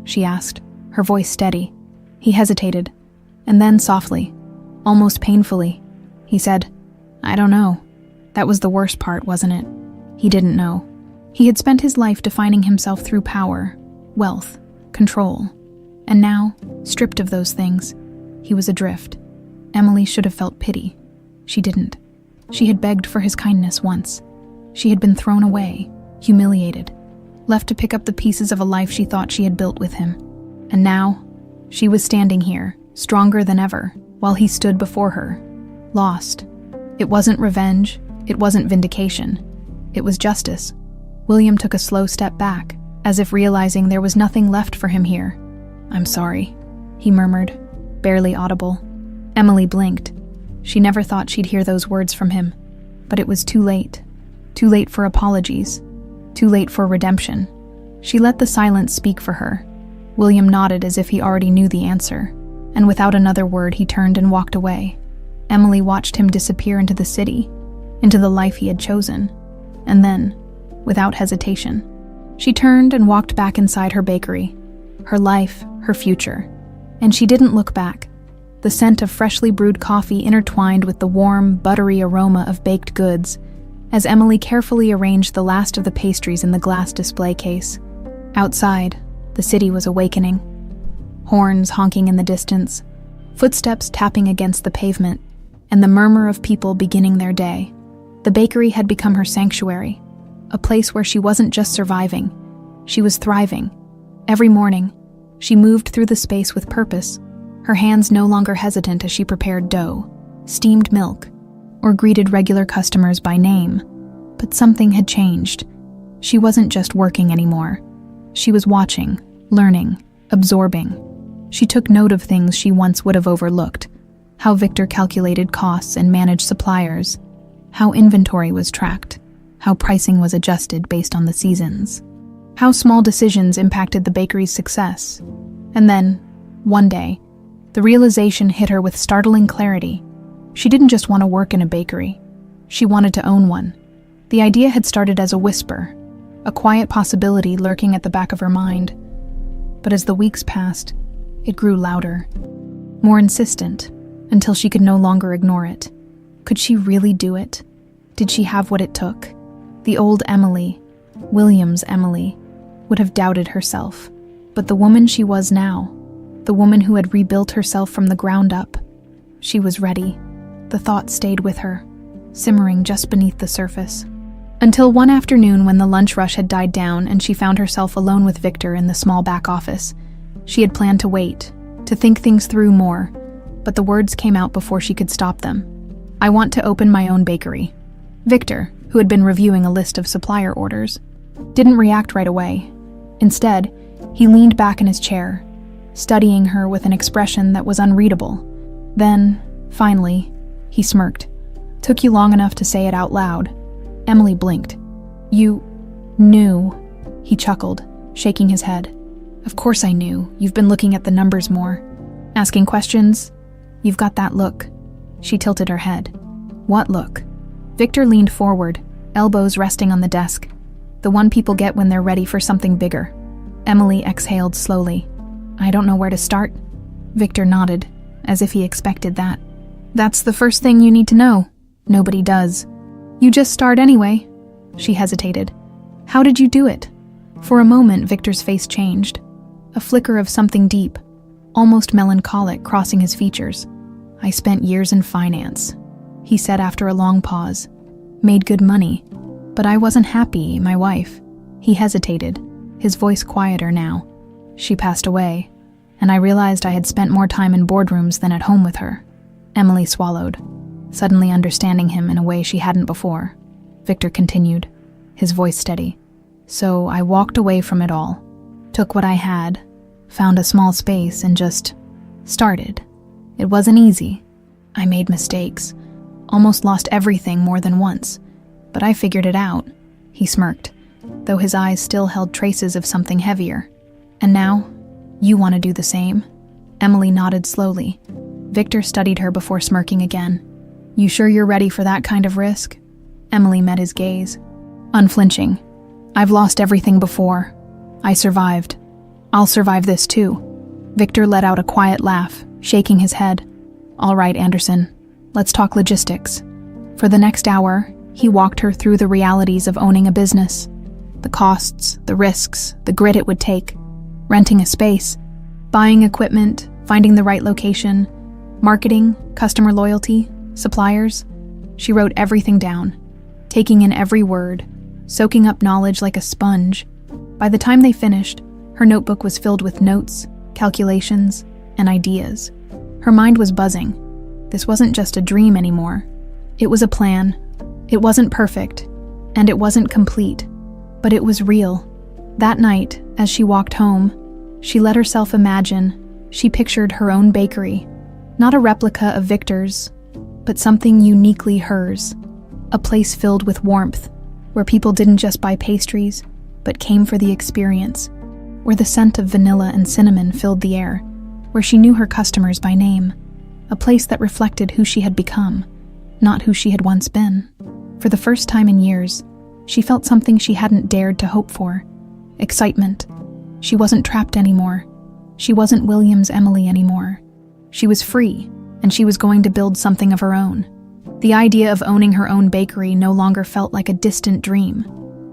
she asked, her voice steady. He hesitated, and then softly, almost painfully, he said, "I don't know." That was the worst part, wasn't it? He didn't know. He had spent his life defining himself through power, wealth, control, and now, stripped of those things, he was adrift. Emily should have felt pity. She didn't. She had begged for his kindness once. She had been thrown away, humiliated, left to pick up the pieces of a life she thought she had built with him. And now, she was standing here, stronger than ever, while he stood before her, lost. It wasn't revenge, it wasn't vindication. It was justice. William took a slow step back, as if realizing there was nothing left for him here. "I'm sorry," he murmured, barely audible. Emily blinked. She never thought she'd hear those words from him. But it was too late. Too late for apologies. Too late for redemption. She let the silence speak for her. William nodded as if he already knew the answer, and without another word he turned and walked away. Emily watched him disappear into the city, into the life he had chosen, and then, without hesitation, she turned and walked back inside her bakery, her life, her future, and she didn't look back. The scent of freshly brewed coffee intertwined with the warm, buttery aroma of baked goods as Emily carefully arranged the last of the pastries in the glass display case. Outside, the city was awakening. Horns honking in the distance, footsteps tapping against the pavement, and the murmur of people beginning their day. The bakery had become her sanctuary, a place where she wasn't just surviving, she was thriving. Every morning, she moved through the space with purpose, her hands no longer hesitant as she prepared dough, steamed milk, or greeted regular customers by name. But something had changed. She wasn't just working anymore. She was watching, learning, absorbing. She took note of things she once would have overlooked: how Victor calculated costs and managed suppliers, how inventory was tracked, how pricing was adjusted based on the seasons, how small decisions impacted the bakery's success. And then, one day, the realization hit her with startling clarity. She didn't just want to work in a bakery. She wanted to own one. The idea had started as a whisper, a quiet possibility lurking at the back of her mind. But as the weeks passed, it grew louder, more insistent, until she could no longer ignore it. Could she really do it? Did she have what it took? The old Emily, Williams' Emily, would have doubted herself. But the woman she was now, the woman who had rebuilt herself from the ground up, she was ready. The thought stayed with her, simmering just beneath the surface. Until one afternoon when the lunch rush had died down and she found herself alone with Victor in the small back office. She had planned to wait, to think things through more, but the words came out before she could stop them. "I want to open my own bakery." Victor, who had been reviewing a list of supplier orders, didn't react right away. Instead, he leaned back in his chair, studying her with an expression that was unreadable. Then, finally, he smirked. "Took you long enough to say it out loud." Emily blinked. "You knew," he chuckled, shaking his head. "Of course I knew. You've been looking at the numbers more. Asking questions? You've got that look." She tilted her head. "What look?" Victor leaned forward, elbows resting on the desk. "The one people get when they're ready for something bigger." Emily exhaled slowly. "I don't know where to start." Victor nodded, as if he expected that. "That's the first thing you need to know. Nobody does." "You just start anyway." She hesitated. "How did you do it?" For a moment, Victor's face changed. A flicker of something deep, almost melancholic, crossing his features. "I spent years in finance," he said after a long pause. "Made good money, but I wasn't happy, my wife." He hesitated, his voice quieter now. "She passed away, and I realized I had spent more time in boardrooms than at home with her." Emily swallowed, suddenly understanding him in a way she hadn't before. Victor continued, his voice steady. "So I walked away from it all, took what I had, found a small space, and just started. It wasn't easy. I made mistakes, almost lost everything more than once, but I figured it out." He smirked, though his eyes still held traces of something heavier. "And now, you want to do the same?" Emily nodded slowly. Victor studied her before smirking again. "You sure you're ready for that kind of risk?" Emily met his gaze, unflinching. "I've lost everything before. I survived. I'll survive this too." Victor let out a quiet laugh, shaking his head. "All right, Anderson, let's talk logistics." For the next hour, he walked her through the realities of owning a business. The costs, the risks, the grit it would take. Renting a space, buying equipment, finding the right location, marketing, customer loyalty, suppliers. She wrote everything down, taking in every word, soaking up knowledge like a sponge. By the time they finished, her notebook was filled with notes, calculations, and ideas. Her mind was buzzing. This wasn't just a dream anymore. It was a plan. It wasn't perfect, and it wasn't complete, but it was real. That night, as she walked home, she let herself imagine. She pictured her own bakery, not a replica of Victor's, but something uniquely hers. A place filled with warmth, where people didn't just buy pastries, but came for the experience, where the scent of vanilla and cinnamon filled the air, where she knew her customers by name, a place that reflected who she had become, not who she had once been. For the first time in years, she felt something she hadn't dared to hope for: excitement. She wasn't trapped anymore. She wasn't Williams' Emily anymore. She was free, and she was going to build something of her own. The idea of owning her own bakery no longer felt like a distant dream.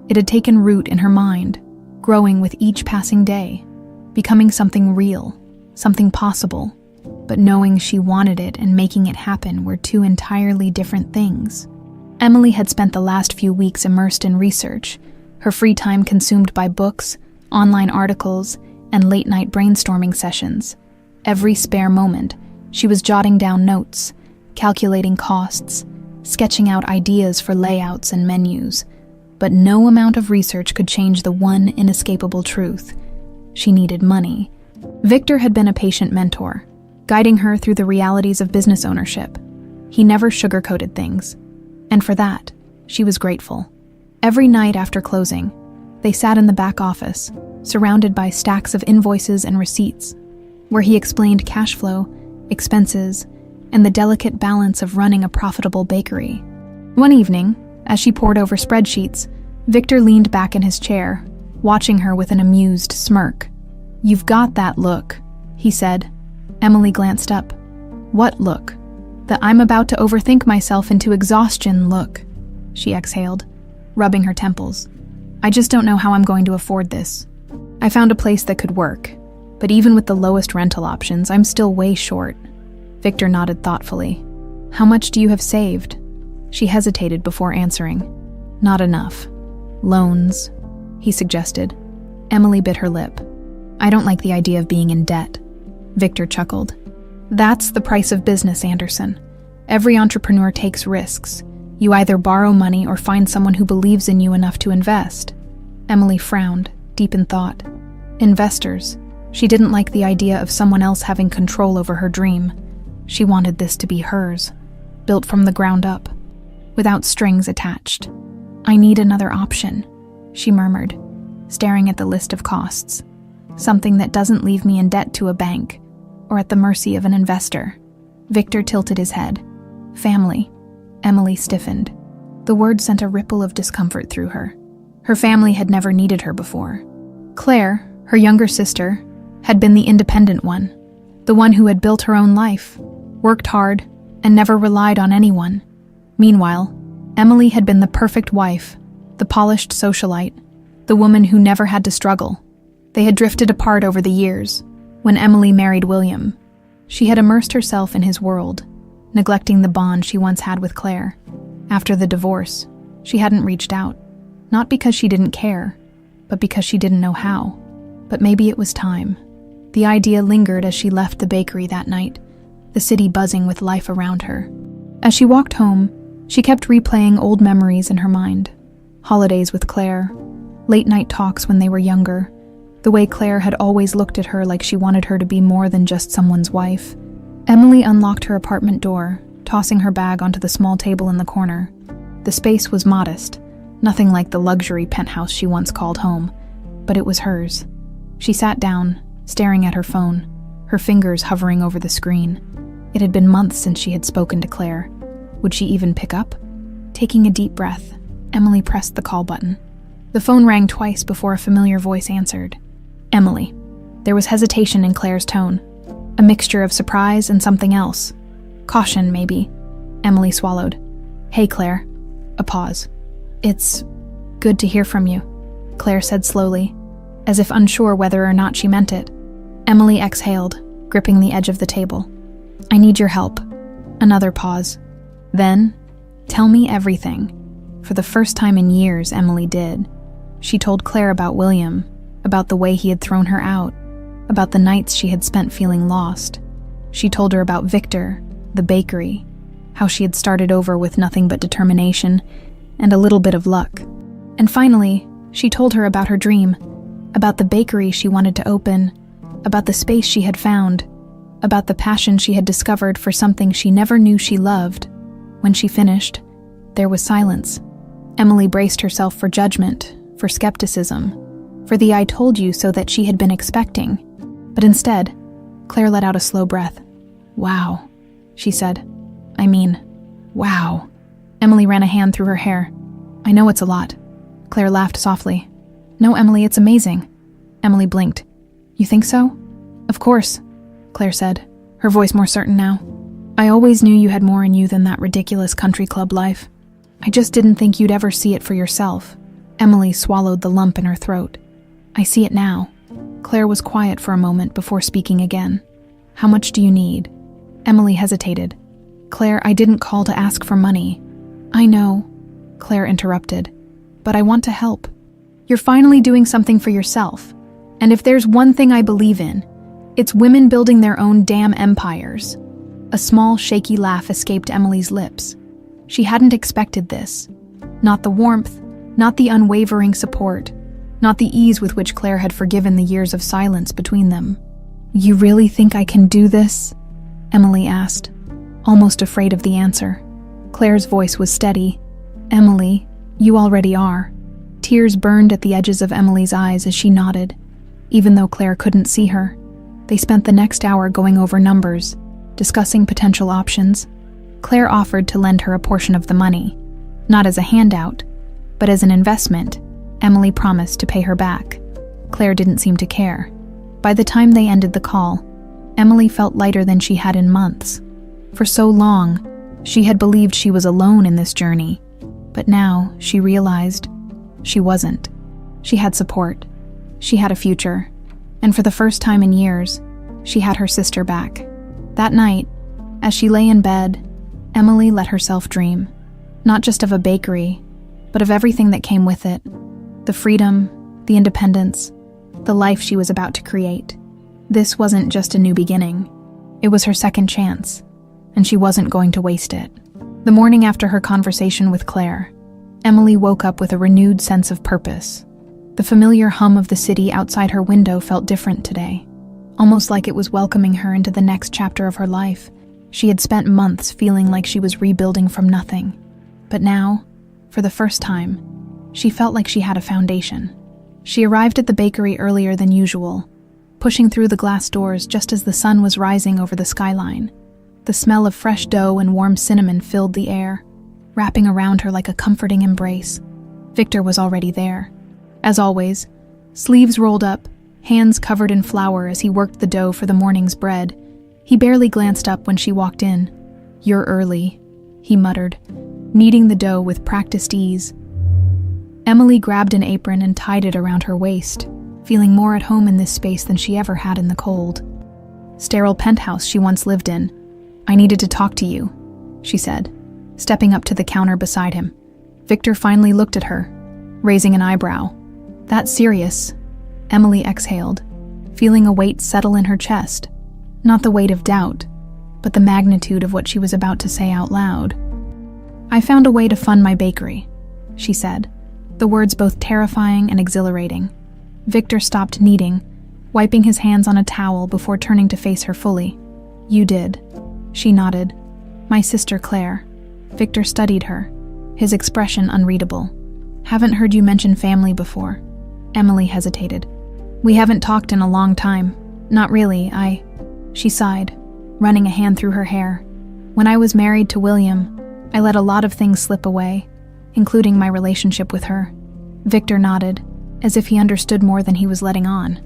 It had taken root in her mind, growing with each passing day, becoming something real, something possible. But knowing she wanted it and making it happen were two entirely different things. Emily had spent the last few weeks immersed in research, her free time consumed by books, online articles, and late-night brainstorming sessions. Every spare moment, she was jotting down notes, calculating costs, sketching out ideas for layouts and menus. But no amount of research could change the one inescapable truth. She needed money, Victor had been a patient mentor, guiding her through the realities of business ownership. He never sugarcoated things, and for that, she was grateful. Every night after closing, they sat in the back office, surrounded by stacks of invoices and receipts, where he explained cash flow, expenses, and the delicate balance of running a profitable bakery. One evening, as she pored over spreadsheets, Victor leaned back in his chair, watching her with an amused smirk. "You've got that look," he said. Emily glanced up. "What look?" "The I'm about to overthink myself into exhaustion look," she exhaled, rubbing her temples. "I just don't know how I'm going to afford this. I found a place that could work, but even with the lowest rental options, I'm still way short." Victor nodded thoughtfully. "How much do you have saved?" She hesitated before answering. "Not enough." "Loans," he suggested. Emily bit her lip. "I don't like the idea of being in debt." Victor chuckled. "That's the price of business, Anderson. Every entrepreneur takes risks. You either borrow money or find someone who believes in you enough to invest." Emily frowned, deep in thought. Investors. She didn't like the idea of someone else having control over her dream. She wanted this to be hers, built from the ground up, without strings attached. "I need another option," she murmured, staring at the list of costs. "Something that doesn't leave me in debt to a bank, or at the mercy of an investor." Victor tilted his head. "Family." Emily stiffened. The word sent a ripple of discomfort through her. Her family had never needed her before. Claire, her younger sister, had been the independent one, the one who had built her own life, worked hard, and never relied on anyone. Meanwhile, Emily had been the perfect wife, the polished socialite, the woman who never had to struggle. They had drifted apart over the years. When Emily married William, she had immersed herself in his world, neglecting the bond she once had with Claire. After the divorce, she hadn't reached out, not because she didn't care, but because she didn't know how. But maybe it was time. The idea lingered as she left the bakery that night, the city buzzing with life around her. As she walked home, she kept replaying old memories in her mind. Holidays with Claire, late-night talks when they were younger, the way Claire had always looked at her like she wanted her to be more than just someone's wife. Emily unlocked her apartment door, tossing her bag onto the small table in the corner. The space was modest, nothing like the luxury penthouse she once called home, but it was hers. She sat down, staring at her phone, her fingers hovering over the screen. It had been months since she had spoken to Claire. Would she even pick up? Taking a deep breath, Emily pressed the call button. The phone rang twice before a familiar voice answered. Emily. There was hesitation in Claire's tone, a mixture of surprise and something else. Caution, maybe. Emily swallowed. "Hey, Claire." A pause. "It's good to hear from you," Claire said slowly, as if unsure whether or not she meant it. Emily exhaled, gripping the edge of the table. "I need your help." Another pause. Then, "Tell me everything." For the first time in years, Emily did. She told Claire about William, about the way he had thrown her out, about the nights she had spent feeling lost. She told her about Victor, the bakery, how she had started over with nothing but determination and a little bit of luck. And finally, she told her about her dream, about the bakery she wanted to open, about the space she had found, about the passion she had discovered for something she never knew she loved. When she finished, there was silence. Emily braced herself for judgment, for skepticism, for the "I told you so" that she had been expecting. But instead, Claire let out a slow breath. "Wow," she said. "I mean, wow." Emily ran a hand through her hair. "I know it's a lot." Claire laughed softly. "No, Emily, it's amazing." Emily blinked. "You think so?" "Of course," Claire said, her voice more certain now. "I always knew you had more in you than that ridiculous country club life. I just didn't think you'd ever see it for yourself." Emily swallowed the lump in her throat. "I see it now." Claire was quiet for a moment before speaking again. "How much do you need?" Emily hesitated. "Claire, I didn't call to ask for money." "I know," Claire interrupted, "but I want to help. You're finally doing something for yourself. And if there's one thing I believe in, it's women building their own damn empires." A small, shaky laugh escaped Emily's lips. She hadn't expected this. Not the warmth, not the unwavering support, not the ease with which Claire had forgiven the years of silence between them. You really think I can do this? Emily asked, almost afraid of the answer. Claire's voice was steady. Emily, you already are. Tears burned at the edges of Emily's eyes as she nodded, even though Claire couldn't see her. They spent the next hour going over numbers, discussing potential options. Claire offered to lend her a portion of the money, not as a handout, but as an investment. Emily promised to pay her back. Claire didn't seem to care. By the time they ended the call, Emily felt lighter than she had in months. For so long, she had believed she was alone in this journey, but now she realized she wasn't. She had support. She had a future. And for the first time in years, she had her sister back. That night, as she lay in bed, Emily let herself dream. Not just of a bakery, but of everything that came with it. The freedom, the independence, the life she was about to create. This wasn't just a new beginning. It was her second chance, and she wasn't going to waste it. The morning after her conversation with Claire, Emily woke up with a renewed sense of purpose. The familiar hum of the city outside her window felt different today, almost like it was welcoming her into the next chapter of her life. She had spent months feeling like she was rebuilding from nothing. But now, for the first time, she felt like she had a foundation. She arrived at the bakery earlier than usual, pushing through the glass doors just as the sun was rising over the skyline. The smell of fresh dough and warm cinnamon filled the air, wrapping around her like a comforting embrace. Victor was already there. As always, sleeves rolled up, hands covered in flour as he worked the dough for the morning's bread. He barely glanced up when she walked in. "You're early," he muttered, kneading the dough with practiced ease. Emily grabbed an apron and tied it around her waist, feeling more at home in this space than she ever had in the cold. Sterile penthouse she once lived in. "I needed to talk to you," she said, stepping up to the counter beside him. Victor finally looked at her, raising an eyebrow. "That serious?" Emily exhaled, feeling a weight settle in her chest. Not the weight of doubt, but the magnitude of what she was about to say out loud. "I found a way to fund my bakery," she said, the words both terrifying and exhilarating. Victor stopped kneading, wiping his hands on a towel before turning to face her fully. "You did." She nodded. "My sister Claire." Victor studied her, his expression unreadable. "Haven't heard you mention family before." Emily hesitated. "We haven't talked in a long time. Not really, She sighed, running a hand through her hair. "When I was married to William, I let a lot of things slip away, including my relationship with her." Victor nodded, as if he understood more than he was letting on.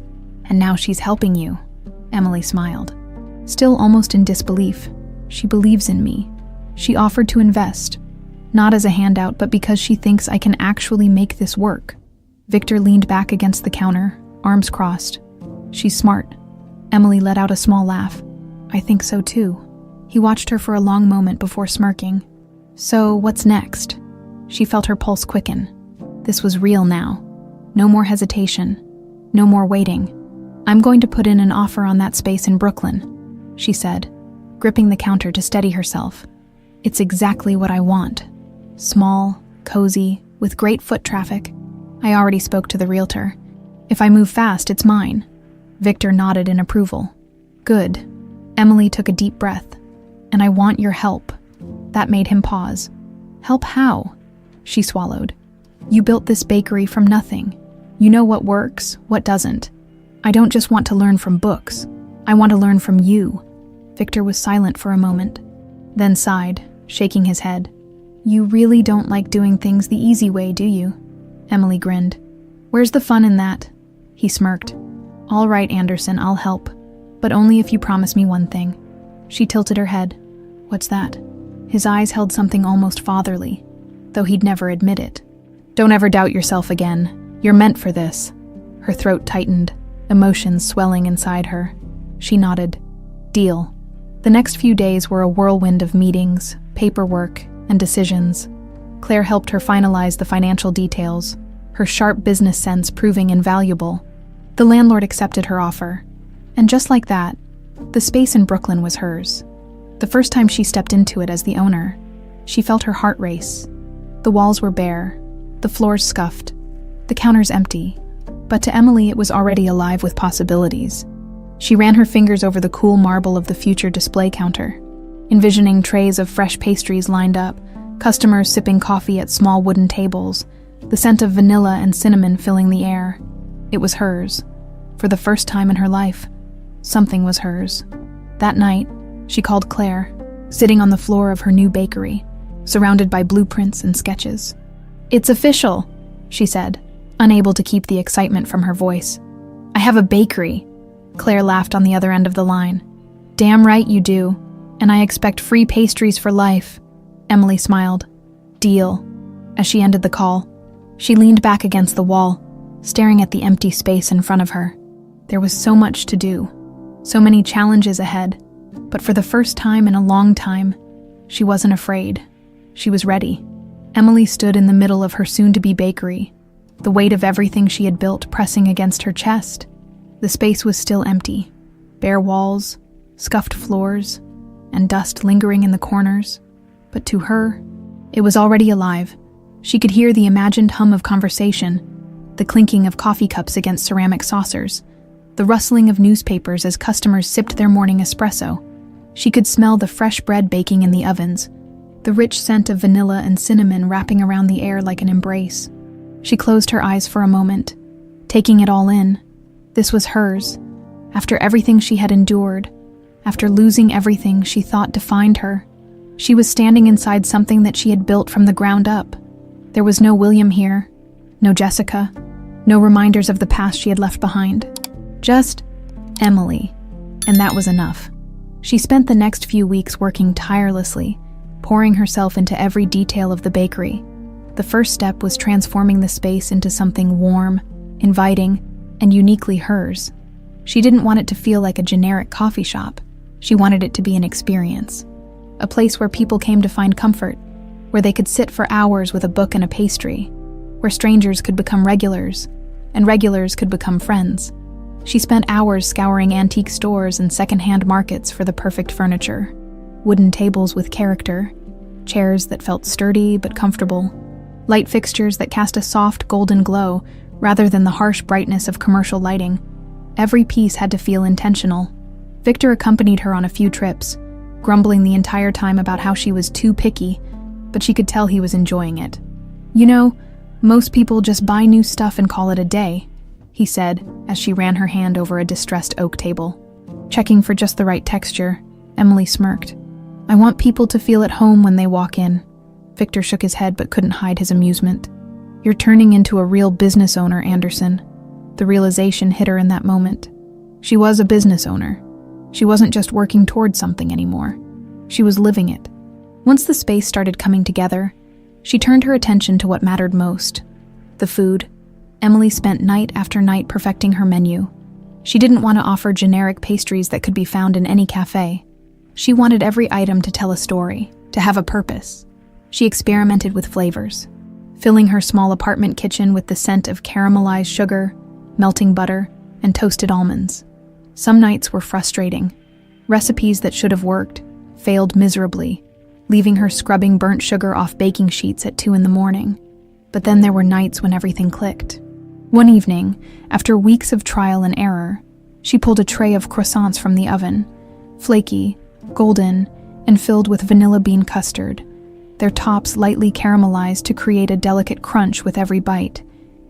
"And now she's helping you." Emily smiled, still almost in disbelief. "She believes in me. She offered to invest, not as a handout, but because she thinks I can actually make this work." Victor leaned back against the counter, arms crossed. "She's smart." Emily let out a small laugh. "I think so too." He watched her for a long moment before smirking. "So, what's next?" She felt her pulse quicken. This was real now. No more hesitation. No more waiting. "I'm going to put in an offer on that space in Brooklyn," she said, gripping the counter to steady herself. "It's exactly what I want. Small, cozy, with great foot traffic. I already spoke to the realtor. If I move fast, it's mine." Victor nodded in approval. "Good." Emily took a deep breath. "And I want your help." That made him pause. "Help how?" She swallowed. "You built this bakery from nothing. You know what works, what doesn't. I don't just want to learn from books. I want to learn from you." Victor was silent for a moment, then sighed, shaking his head. "You really don't like doing things the easy way, do you?" Emily grinned. "Where's the fun in that?" He smirked. "All right, Anderson, I'll help. But only if you promise me one thing." She tilted her head. "What's that?" His eyes held something almost fatherly, though he'd never admit it. "Don't ever doubt yourself again. You're meant for this." Her throat tightened, emotions swelling inside her. She nodded. "Deal." The next few days were a whirlwind of meetings, paperwork, and decisions. Claire helped her finalize the financial details, her sharp business sense proving invaluable. The landlord accepted her offer, and just like that, the space in Brooklyn was hers. The first time she stepped into it as the owner, she felt her heart race. The walls were bare, the floors scuffed, the counters empty, but to Emily it was already alive with possibilities. She ran her fingers over the cool marble of the future display counter, envisioning trays of fresh pastries lined up, customers sipping coffee at small wooden tables, the scent of vanilla and cinnamon filling the air. It was hers. For the first time in her life, something was hers. That night, she called Claire, sitting on the floor of her new bakery, surrounded by blueprints and sketches. "It's official," she said, unable to keep the excitement from her voice. "I have a bakery." Claire laughed on the other end of the line. "Damn right you do, and I expect free pastries for life." Emily smiled. "Deal." As she ended the call, she leaned back against the wall, staring at the empty space in front of her. There was so much to do, so many challenges ahead, but for the first time in a long time, she wasn't afraid. She was ready. Emily stood in the middle of her soon-to-be bakery, the weight of everything she had built pressing against her chest. The space was still empty, bare walls, scuffed floors, and dust lingering in the corners. But to her, it was already alive. She could hear the imagined hum of conversation, the clinking of coffee cups against ceramic saucers, the rustling of newspapers as customers sipped their morning espresso. She could smell the fresh bread baking in the ovens, the rich scent of vanilla and cinnamon wrapping around the air like an embrace. She closed her eyes for a moment, taking it all in. This was hers. After everything she had endured, after losing everything she thought defined her, she was standing inside something that she had built from the ground up. There was no William here, no Jessica, no reminders of the past she had left behind. Just Emily, and that was enough. She spent the next few weeks working tirelessly, pouring herself into every detail of the bakery. The first step was transforming the space into something warm, inviting, and uniquely hers. She didn't want it to feel like a generic coffee shop. She wanted it to be an experience. A place where people came to find comfort, where they could sit for hours with a book and a pastry, where strangers could become regulars, and regulars could become friends. She spent hours scouring antique stores and secondhand markets for the perfect furniture. Wooden tables with character, chairs that felt sturdy but comfortable, light fixtures that cast a soft golden glow rather than the harsh brightness of commercial lighting. Every piece had to feel intentional. Victor accompanied her on a few trips, grumbling the entire time about how she was too picky, but she could tell he was enjoying it. "You know, most people just buy new stuff and call it a day," he said as she ran her hand over a distressed oak table. Checking for just the right texture, Emily smirked. "I want people to feel at home when they walk in." Victor shook his head but couldn't hide his amusement. "You're turning into a real business owner, Anderson." The realization hit her in that moment. She was a business owner. She wasn't just working towards something anymore. She was living it. Once the space started coming together, she turned her attention to what mattered most: the food. Emily spent night after night perfecting her menu. She didn't want to offer generic pastries that could be found in any cafe. She wanted every item to tell a story, to have a purpose. She experimented with flavors, filling her small apartment kitchen with the scent of caramelized sugar, melting butter, and toasted almonds. Some nights were frustrating. Recipes that should have worked failed miserably, leaving her scrubbing burnt sugar off baking sheets at 2 a.m. But then there were nights when everything clicked. One evening, after weeks of trial and error, she pulled a tray of croissants from the oven, flaky, golden, and filled with vanilla bean custard, their tops lightly caramelized to create a delicate crunch with every bite.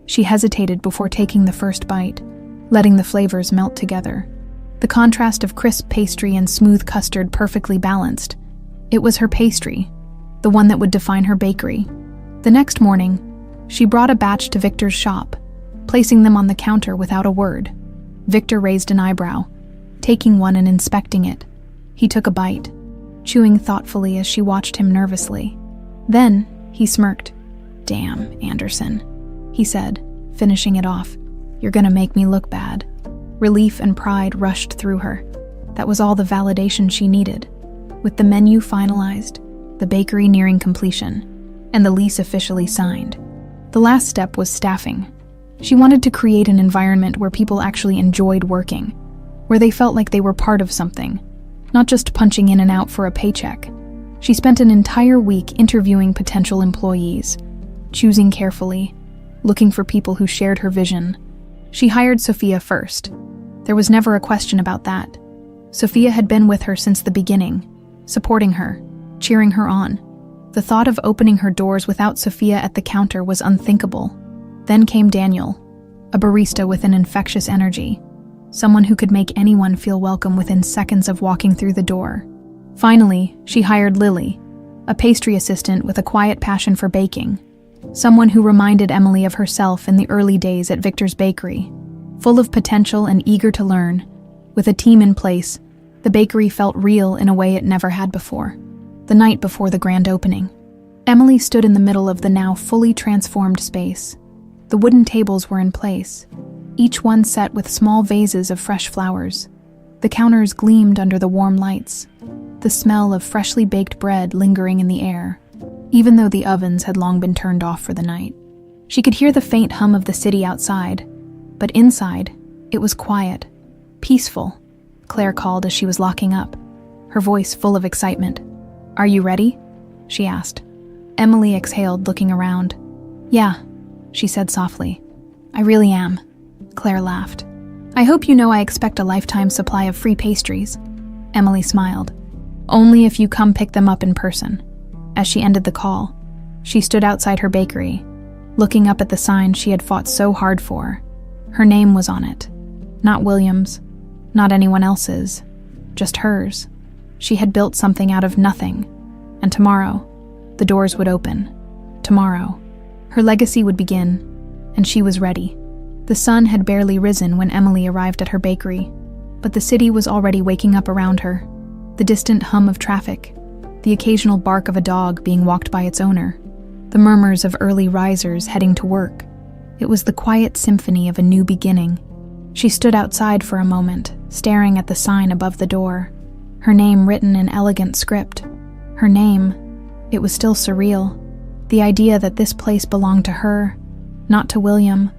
She hesitated before taking the first bite, letting the flavors melt together. The contrast of crisp pastry and smooth custard perfectly balanced. It was her pastry, the one that would define her bakery. The next morning, she brought a batch to Victor's shop, placing them on the counter without a word. Victor raised an eyebrow, taking one and inspecting it. He took a bite, chewing thoughtfully as she watched him nervously. Then, he smirked. "Damn, Anderson," he said, finishing it off. "You're gonna make me look bad." Relief and pride rushed through her. That was all the validation she needed. With the menu finalized, the bakery nearing completion, and the lease officially signed, the last step was staffing. She wanted to create an environment where people actually enjoyed working, where they felt like they were part of something, not just punching in and out for a paycheck. She spent an entire week interviewing potential employees, choosing carefully, looking for people who shared her vision. She hired Sophia first, There was never a question about that. Sophia had been with her since the beginning, supporting her, cheering her on. The thought of opening her doors without Sophia at the counter was unthinkable. Then came Daniel, a barista with an infectious energy, someone who could make anyone feel welcome within seconds of walking through the door. Finally, she hired Lily, a pastry assistant with a quiet passion for baking, someone who reminded Emily of herself in the early days at Victor's Bakery. Full of potential and eager to learn, with a team in place, the bakery felt real in a way it never had before. The night before the grand opening, Emily stood in the middle of the now fully transformed space. The wooden tables were in place, each one set with small vases of fresh flowers. The counters gleamed under the warm lights, the smell of freshly baked bread lingering in the air, even though the ovens had long been turned off for the night. She could hear the faint hum of the city outside, but inside, it was quiet, peaceful. Claire called as she was locking up, her voice full of excitement. "Are you ready?" she asked. Emily exhaled, looking around. "Yeah," she said softly. "I really am," Claire laughed. "I hope you know I expect a lifetime supply of free pastries." Emily smiled. "Only if you come pick them up in person." As she ended the call, she stood outside her bakery, looking up at the sign she had fought so hard for. Her name was on it. Not William's, not anyone else's, just hers. She had built something out of nothing, and tomorrow, the doors would open. Tomorrow, her legacy would begin, and she was ready. The sun had barely risen when Emily arrived at her bakery, but the city was already waking up around her. The distant hum of traffic, the occasional bark of a dog being walked by its owner, the murmurs of early risers heading to work. It was the quiet symphony of a new beginning. She stood outside for a moment, staring at the sign above the door, her name written in elegant script. Her name, it was still surreal. The idea that this place belonged to her, not to William,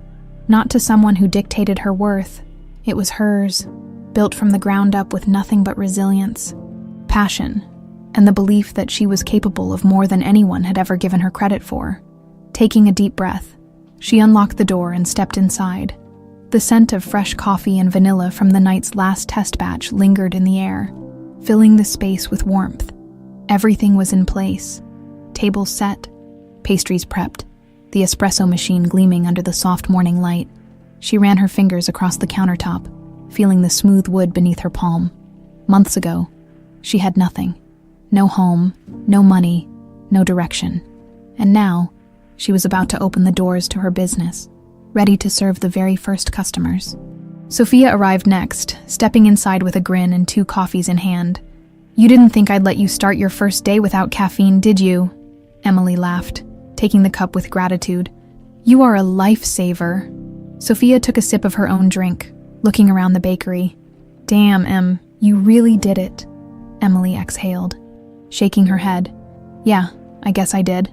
not to someone who dictated her worth. It was hers, built from the ground up with nothing but resilience, passion, and the belief that she was capable of more than anyone had ever given her credit for. Taking a deep breath, she unlocked the door and stepped inside. The scent of fresh coffee and vanilla from the night's last test batch lingered in the air, filling the space with warmth. Everything was in place. Tables set, pastries prepped, the espresso machine gleaming under the soft morning light. She ran her fingers across the countertop, feeling the smooth wood beneath her palm. Months ago, she had nothing. No home, no money, no direction. And now, she was about to open the doors to her business, ready to serve the very first customers. Sophia arrived next, stepping inside with a grin and 2 coffees in hand. "You didn't think I'd let you start your first day without caffeine, did you?" Emily laughed, taking the cup with gratitude. "You are a lifesaver." Sophia took a sip of her own drink, looking around the bakery. "Damn, Em, you really did it." Emily exhaled, shaking her head. "Yeah, I guess I did."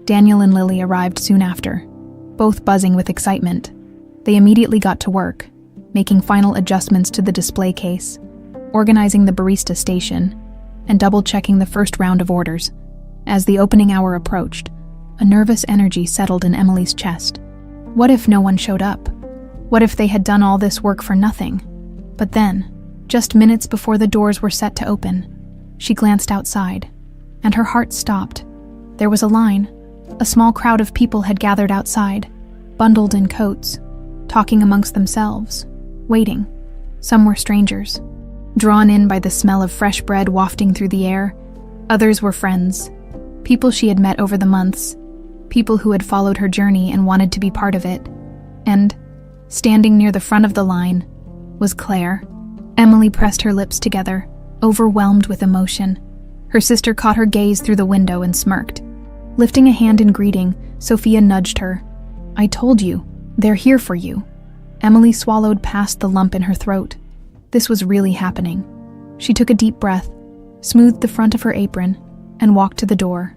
Daniel and Lily arrived soon after, both buzzing with excitement. They immediately got to work, making final adjustments to the display case, organizing the barista station, and double-checking the first round of orders. As the opening hour approached, a nervous energy settled in Emily's chest. What if no one showed up? What if they had done all this work for nothing? But then, just minutes before the doors were set to open, she glanced outside, and her heart stopped. There was a line. A small crowd of people had gathered outside, bundled in coats, talking amongst themselves, waiting. Some were strangers, drawn in by the smell of fresh bread wafting through the air. Others were friends, people she had met over the months, people who had followed her journey and wanted to be part of it. And, standing near the front of the line, was Claire. Emily pressed her lips together, overwhelmed with emotion. Her sister caught her gaze through the window and smirked. Lifting a hand in greeting, Sophia nudged her. "I told you, they're here for you." Emily swallowed past the lump in her throat. This was really happening. She took a deep breath, smoothed the front of her apron, and walked to the door.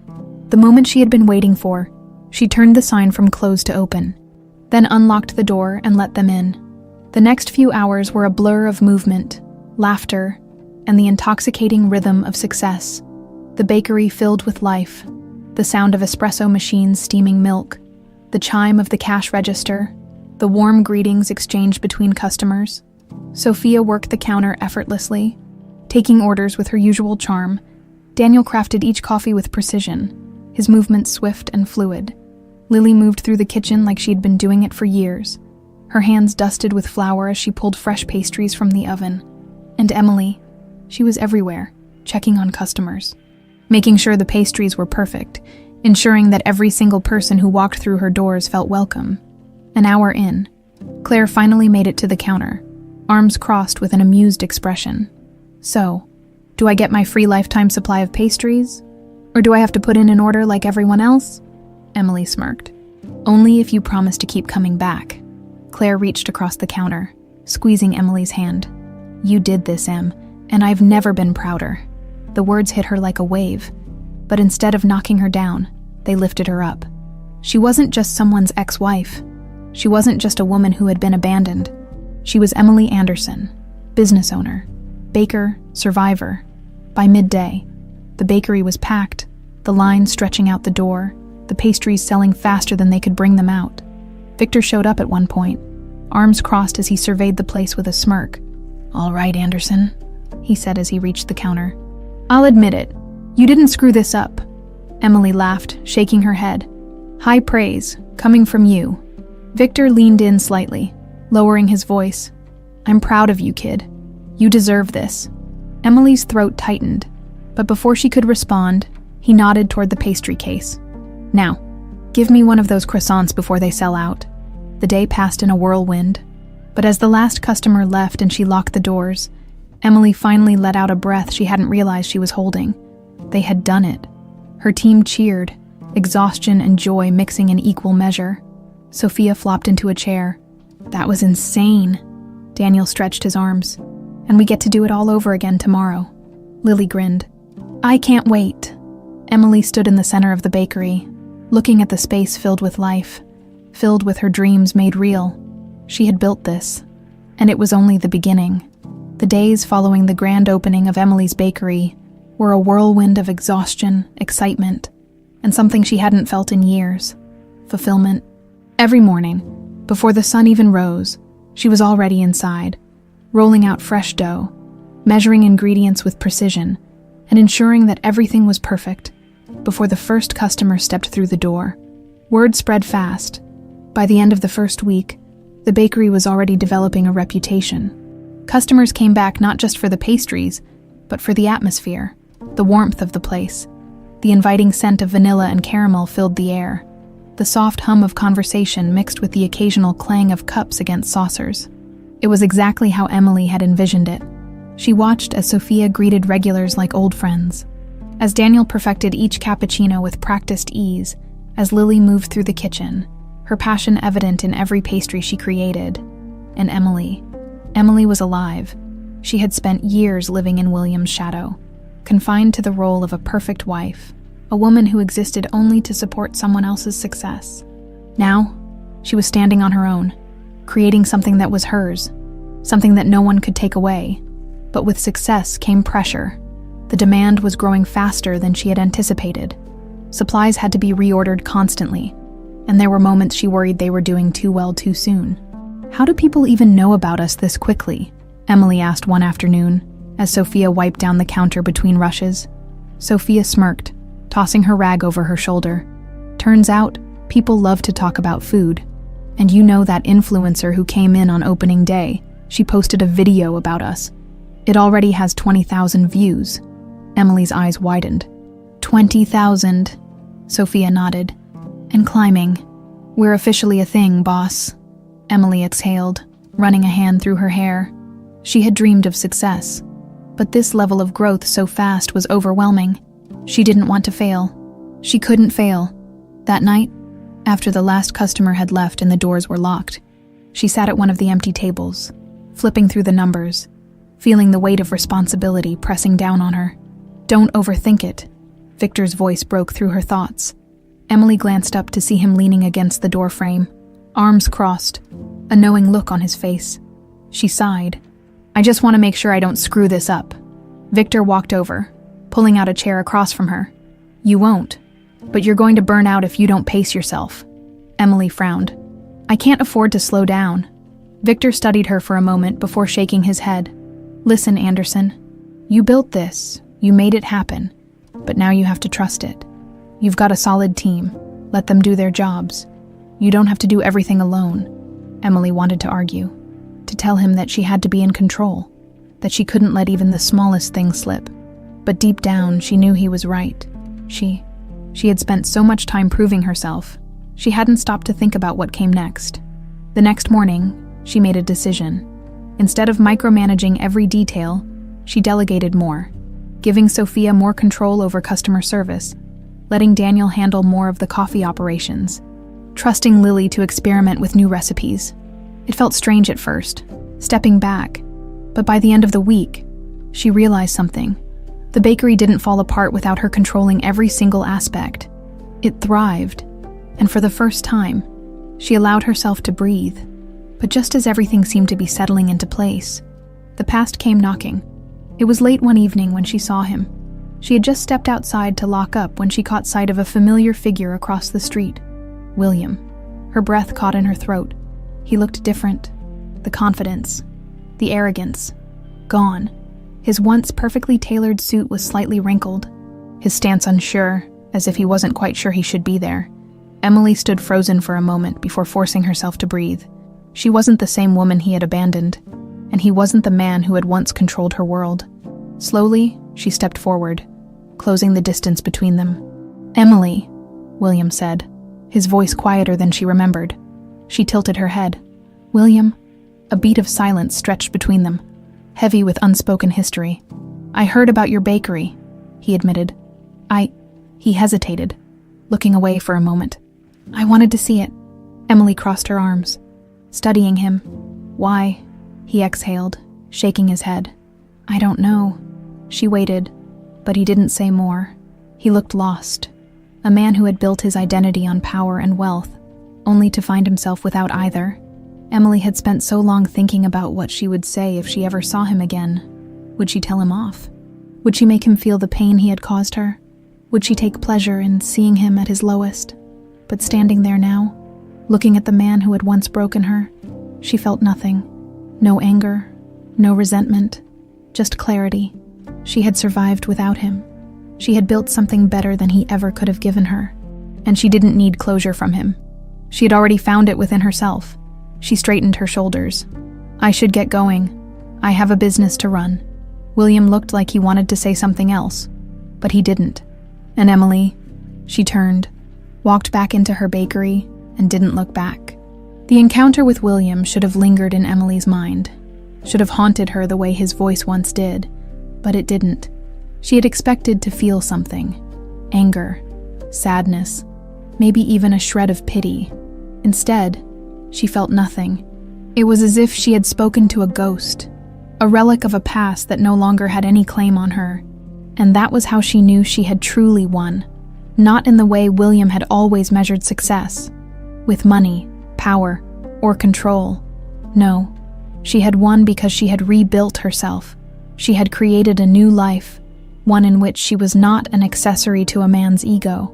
The moment she had been waiting for, she turned the sign from closed to open, then unlocked the door and let them in. The next few hours were a blur of movement, laughter, and the intoxicating rhythm of success. The bakery filled with life, the sound of espresso machines steaming milk, the chime of the cash register, the warm greetings exchanged between customers. Sophia worked the counter effortlessly, taking orders with her usual charm. Daniel crafted each coffee with precision, his movements swift and fluid. Lily moved through the kitchen like she'd been doing it for years, her hands dusted with flour as she pulled fresh pastries from the oven. And Emily, she was everywhere, checking on customers, making sure the pastries were perfect, ensuring that every single person who walked through her doors felt welcome. An hour in, Claire finally made it to the counter, arms crossed with an amused expression. So, do I get my free lifetime supply of pastries? Or do I have to put in an order like everyone else? Emily smirked. Only if you promise to keep coming back. Claire reached across the counter, squeezing Emily's hand. You did this, Em, and I've never been prouder. The words hit her like a wave, but instead of knocking her down, they lifted her up. She wasn't just someone's ex-wife. She wasn't just a woman who had been abandoned. She was Emily Anderson, business owner, baker, survivor. By midday, the bakery was packed, the line stretching out the door, the pastries selling faster than they could bring them out. Victor showed up at one point, arms crossed as he surveyed the place with a smirk. All right, Anderson, he said as he reached the counter. I'll admit it, you didn't screw this up. Emily laughed, shaking her head. High praise, coming from you. Victor leaned in slightly, lowering his voice. I'm proud of you, kid. You deserve this. Emily's throat tightened, but before she could respond, he nodded toward the pastry case. Now, give me one of those croissants before they sell out. The day passed in a whirlwind, but as the last customer left and she locked the doors, Emily finally let out a breath she hadn't realized she was holding. They had done it. Her team cheered, exhaustion and joy mixing in equal measure. Sophia flopped into a chair. That was insane. Daniel stretched his arms. And we get to do it all over again tomorrow. Lily grinned. I can't wait. Emily stood in the center of the bakery, looking at the space filled with life, filled with her dreams made real. She had built this, and it was only the beginning. The days following the grand opening of Emily's bakery were a whirlwind of exhaustion, excitement, and something she hadn't felt in years. Fulfillment. Every morning, before the sun even rose, she was already inside, rolling out fresh dough, measuring ingredients with precision, and ensuring that everything was perfect before the first customer stepped through the door. Word spread fast. By the end of the first week, the bakery was already developing a reputation. Customers came back not just for the pastries, but for the atmosphere, the warmth of the place. The inviting scent of vanilla and caramel filled the air. The soft hum of conversation mixed with the occasional clang of cups against saucers. It was exactly how Emily had envisioned it. She watched as Sophia greeted regulars like old friends, as Daniel perfected each cappuccino with practiced ease, as Lily moved through the kitchen, her passion evident in every pastry she created. And Emily was alive. She had spent years living in William's shadow, confined to the role of a perfect wife, a woman who existed only to support someone else's success. Now, she was standing on her own, creating something that was hers, something that no one could take away. But with success came pressure. The demand was growing faster than she had anticipated. Supplies had to be reordered constantly, and there were moments she worried they were doing too well too soon. How do people even know about us this quickly? Emily asked one afternoon, as Sophia wiped down the counter between rushes. Sophia smirked, tossing her rag over her shoulder. Turns out, people love to talk about food. And you know that influencer who came in on opening day, she posted a video about us. It already has 20,000 views. Emily's eyes widened. 20,000, Sophia nodded. And climbing. We're officially a thing, boss. Emily exhaled, running a hand through her hair. She had dreamed of success, but this level of growth so fast was overwhelming. She didn't want to fail. She couldn't fail. That night, after the last customer had left and the doors were locked, she sat at one of the empty tables, flipping through the numbers, feeling the weight of responsibility pressing down on her. Don't overthink it. Victor's voice broke through her thoughts. Emily glanced up to see him leaning against the doorframe, arms crossed, a knowing look on his face. She sighed. I just want to make sure I don't screw this up. Victor walked over, pulling out a chair across from her. You won't, but you're going to burn out if you don't pace yourself. Emily frowned. I can't afford to slow down. Victor studied her for a moment before shaking his head. Listen, Anderson. You built this. You made it happen. But now you have to trust it. You've got a solid team. Let them do their jobs. You don't have to do everything alone. Emily wanted to argue, to tell him that she had to be in control, that she couldn't let even the smallest thing slip. But deep down, she knew he was right. She had spent so much time proving herself. She hadn't stopped to think about what came next. The next morning, she made a decision. Instead of micromanaging every detail, she delegated more, giving Sophia more control over customer service, letting Daniel handle more of the coffee operations, trusting Lily to experiment with new recipes. It felt strange at first, stepping back, but by the end of the week, she realized something. The bakery didn't fall apart without her controlling every single aspect. It thrived, and for the first time, she allowed herself to breathe. But just as everything seemed to be settling into place, the past came knocking. It was late one evening when she saw him. She had just stepped outside to lock up when she caught sight of a familiar figure across the street. William. Her breath caught in her throat. He looked different. The confidence, the arrogance, gone. His once perfectly tailored suit was slightly wrinkled, his stance unsure, as if he wasn't quite sure he should be there. Emily stood frozen for a moment before forcing herself to breathe. She wasn't the same woman he had abandoned, and he wasn't the man who had once controlled her world. Slowly, she stepped forward, closing the distance between them. "Emily," William said, his voice quieter than she remembered. She tilted her head. "William?" A beat of silence stretched between them, heavy with unspoken history. "I heard about your bakery," he admitted. He hesitated, looking away for a moment. "I wanted to see it." Emily crossed her arms, studying him. "Why?" he exhaled, shaking his head. "I don't know." She waited, but he didn't say more. He looked lost, a man who had built his identity on power and wealth, only to find himself without either. Emily had spent so long thinking about what she would say if she ever saw him again. Would she tell him off? Would she make him feel the pain he had caused her? Would she take pleasure in seeing him at his lowest? But standing there now, looking at the man who had once broken her, she felt nothing. No anger, no resentment, just clarity. She had survived without him. She had built something better than he ever could have given her, and she didn't need closure from him. She had already found it within herself. She straightened her shoulders. "I should get going. I have a business to run." William looked like he wanted to say something else, but he didn't. And Emily, she turned, walked back into her bakery, and didn't look back. The encounter with William should have lingered in Emily's mind, should have haunted her the way his voice once did, but it didn't. She had expected to feel something: anger, sadness, maybe even a shred of pity. Instead, she felt nothing. It was as if she had spoken to a ghost, a relic of a past that no longer had any claim on her. And that was how she knew she had truly won. Not in the way William had always measured success, with money, power, or control. No, she had won because she had rebuilt herself. She had created a new life, one in which she was not an accessory to a man's ego,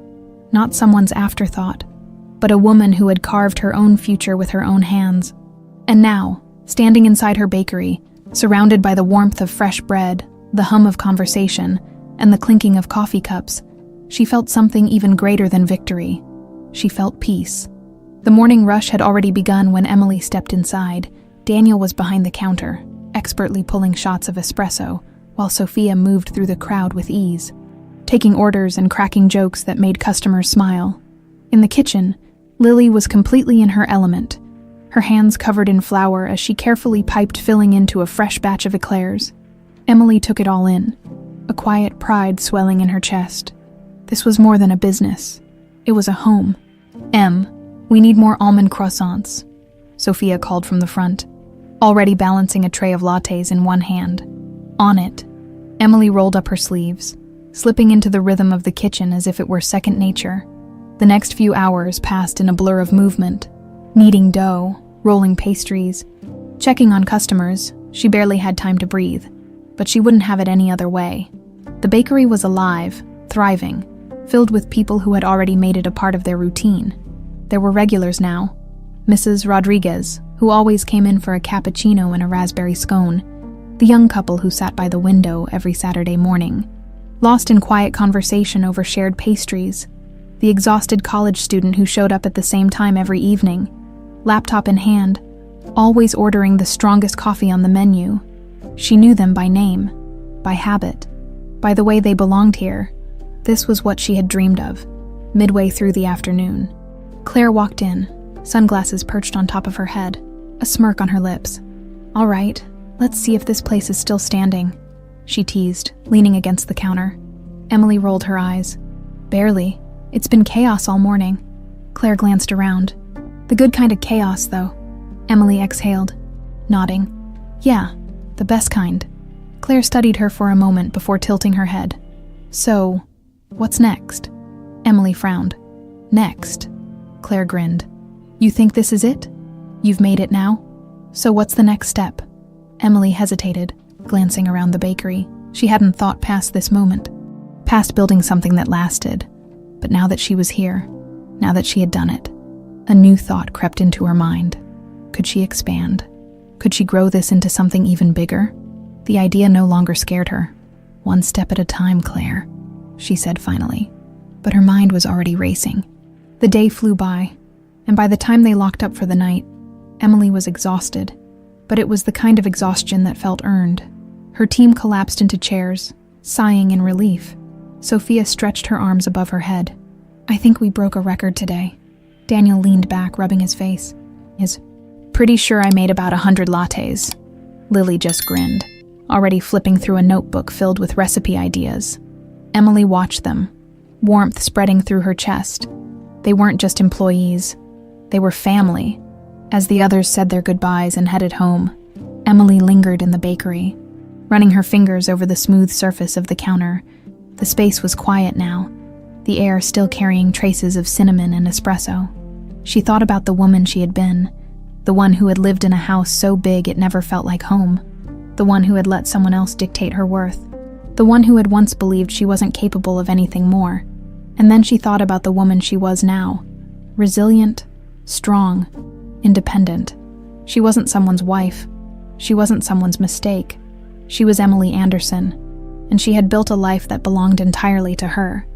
not someone's afterthought, but a woman who had carved her own future with her own hands. And now, standing inside her bakery, surrounded by the warmth of fresh bread, the hum of conversation, and the clinking of coffee cups, she felt something even greater than victory. She felt peace. The morning rush had already begun when Emily stepped inside. Daniel was behind the counter, expertly pulling shots of espresso, while Sophia moved through the crowd with ease, taking orders and cracking jokes that made customers smile. In the kitchen, Lily was completely in her element, her hands covered in flour as she carefully piped filling into a fresh batch of eclairs. Emily took it all in, a quiet pride swelling in her chest. This was more than a business. It was a home. "Em, we need more almond croissants," Sophia called from the front, already balancing a tray of lattes in one hand. On it, Emily rolled up her sleeves, slipping into the rhythm of the kitchen as if it were second nature. The next few hours passed in a blur of movement, kneading dough, rolling pastries, checking on customers. She barely had time to breathe, but she wouldn't have it any other way. The bakery was alive, thriving, filled with people who had already made it a part of their routine. There were regulars now. Mrs. Rodriguez, who always came in for a cappuccino and a raspberry scone, the young couple who sat by the window every Saturday morning, lost in quiet conversation over shared pastries, the exhausted college student who showed up at the same time every evening, laptop in hand, always ordering the strongest coffee on the menu. She knew them by name, by habit, by the way they belonged here. This was what she had dreamed of, midway through the afternoon. Claire walked in, sunglasses perched on top of her head, a smirk on her lips. "All right, let's see if this place is still standing," she teased, leaning against the counter. Emily rolled her eyes. "Barely. It's been chaos all morning." Claire glanced around. "The good kind of chaos, though." Emily exhaled, nodding. "Yeah, the best kind." Claire studied her for a moment before tilting her head. "So, what's next?" Emily frowned. "Next?" Claire grinned. "You think this is it? You've made it now? So what's the next step?" Emily hesitated, glancing around the bakery. She hadn't thought past this moment, past building something that lasted. But now that she was here, now that she had done it, a new thought crept into her mind. Could she expand? Could she grow this into something even bigger? The idea no longer scared her. "One step at a time, Claire," she said finally. But her mind was already racing. The day flew by, and by the time they locked up for the night, Emily was exhausted. But it was the kind of exhaustion that felt earned. Her team collapsed into chairs, sighing in relief. Sophia stretched her arms above her head. "I think we broke a record today." Daniel leaned back, rubbing his face. "Pretty sure I made about 100 lattes." Lily just grinned, already flipping through a notebook filled with recipe ideas. Emily watched them, warmth spreading through her chest. They weren't just employees. They were family. As the others said their goodbyes and headed home, Emily lingered in the bakery, running her fingers over the smooth surface of the counter. The space was quiet now, the air still carrying traces of cinnamon and espresso. She thought about the woman she had been, the one who had lived in a house so big it never felt like home, the one who had let someone else dictate her worth, the one who had once believed she wasn't capable of anything more. And then she thought about the woman she was now, resilient, strong, independent. She wasn't someone's wife. She wasn't someone's mistake. She was Emily Anderson, and she had built a life that belonged entirely to her.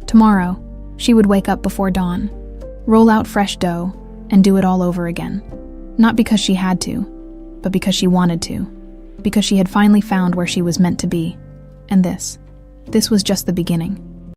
Tomorrow, she would wake up before dawn, roll out fresh dough, and do it all over again. Not because she had to, but because she wanted to. Because she had finally found where she was meant to be. And this was just the beginning.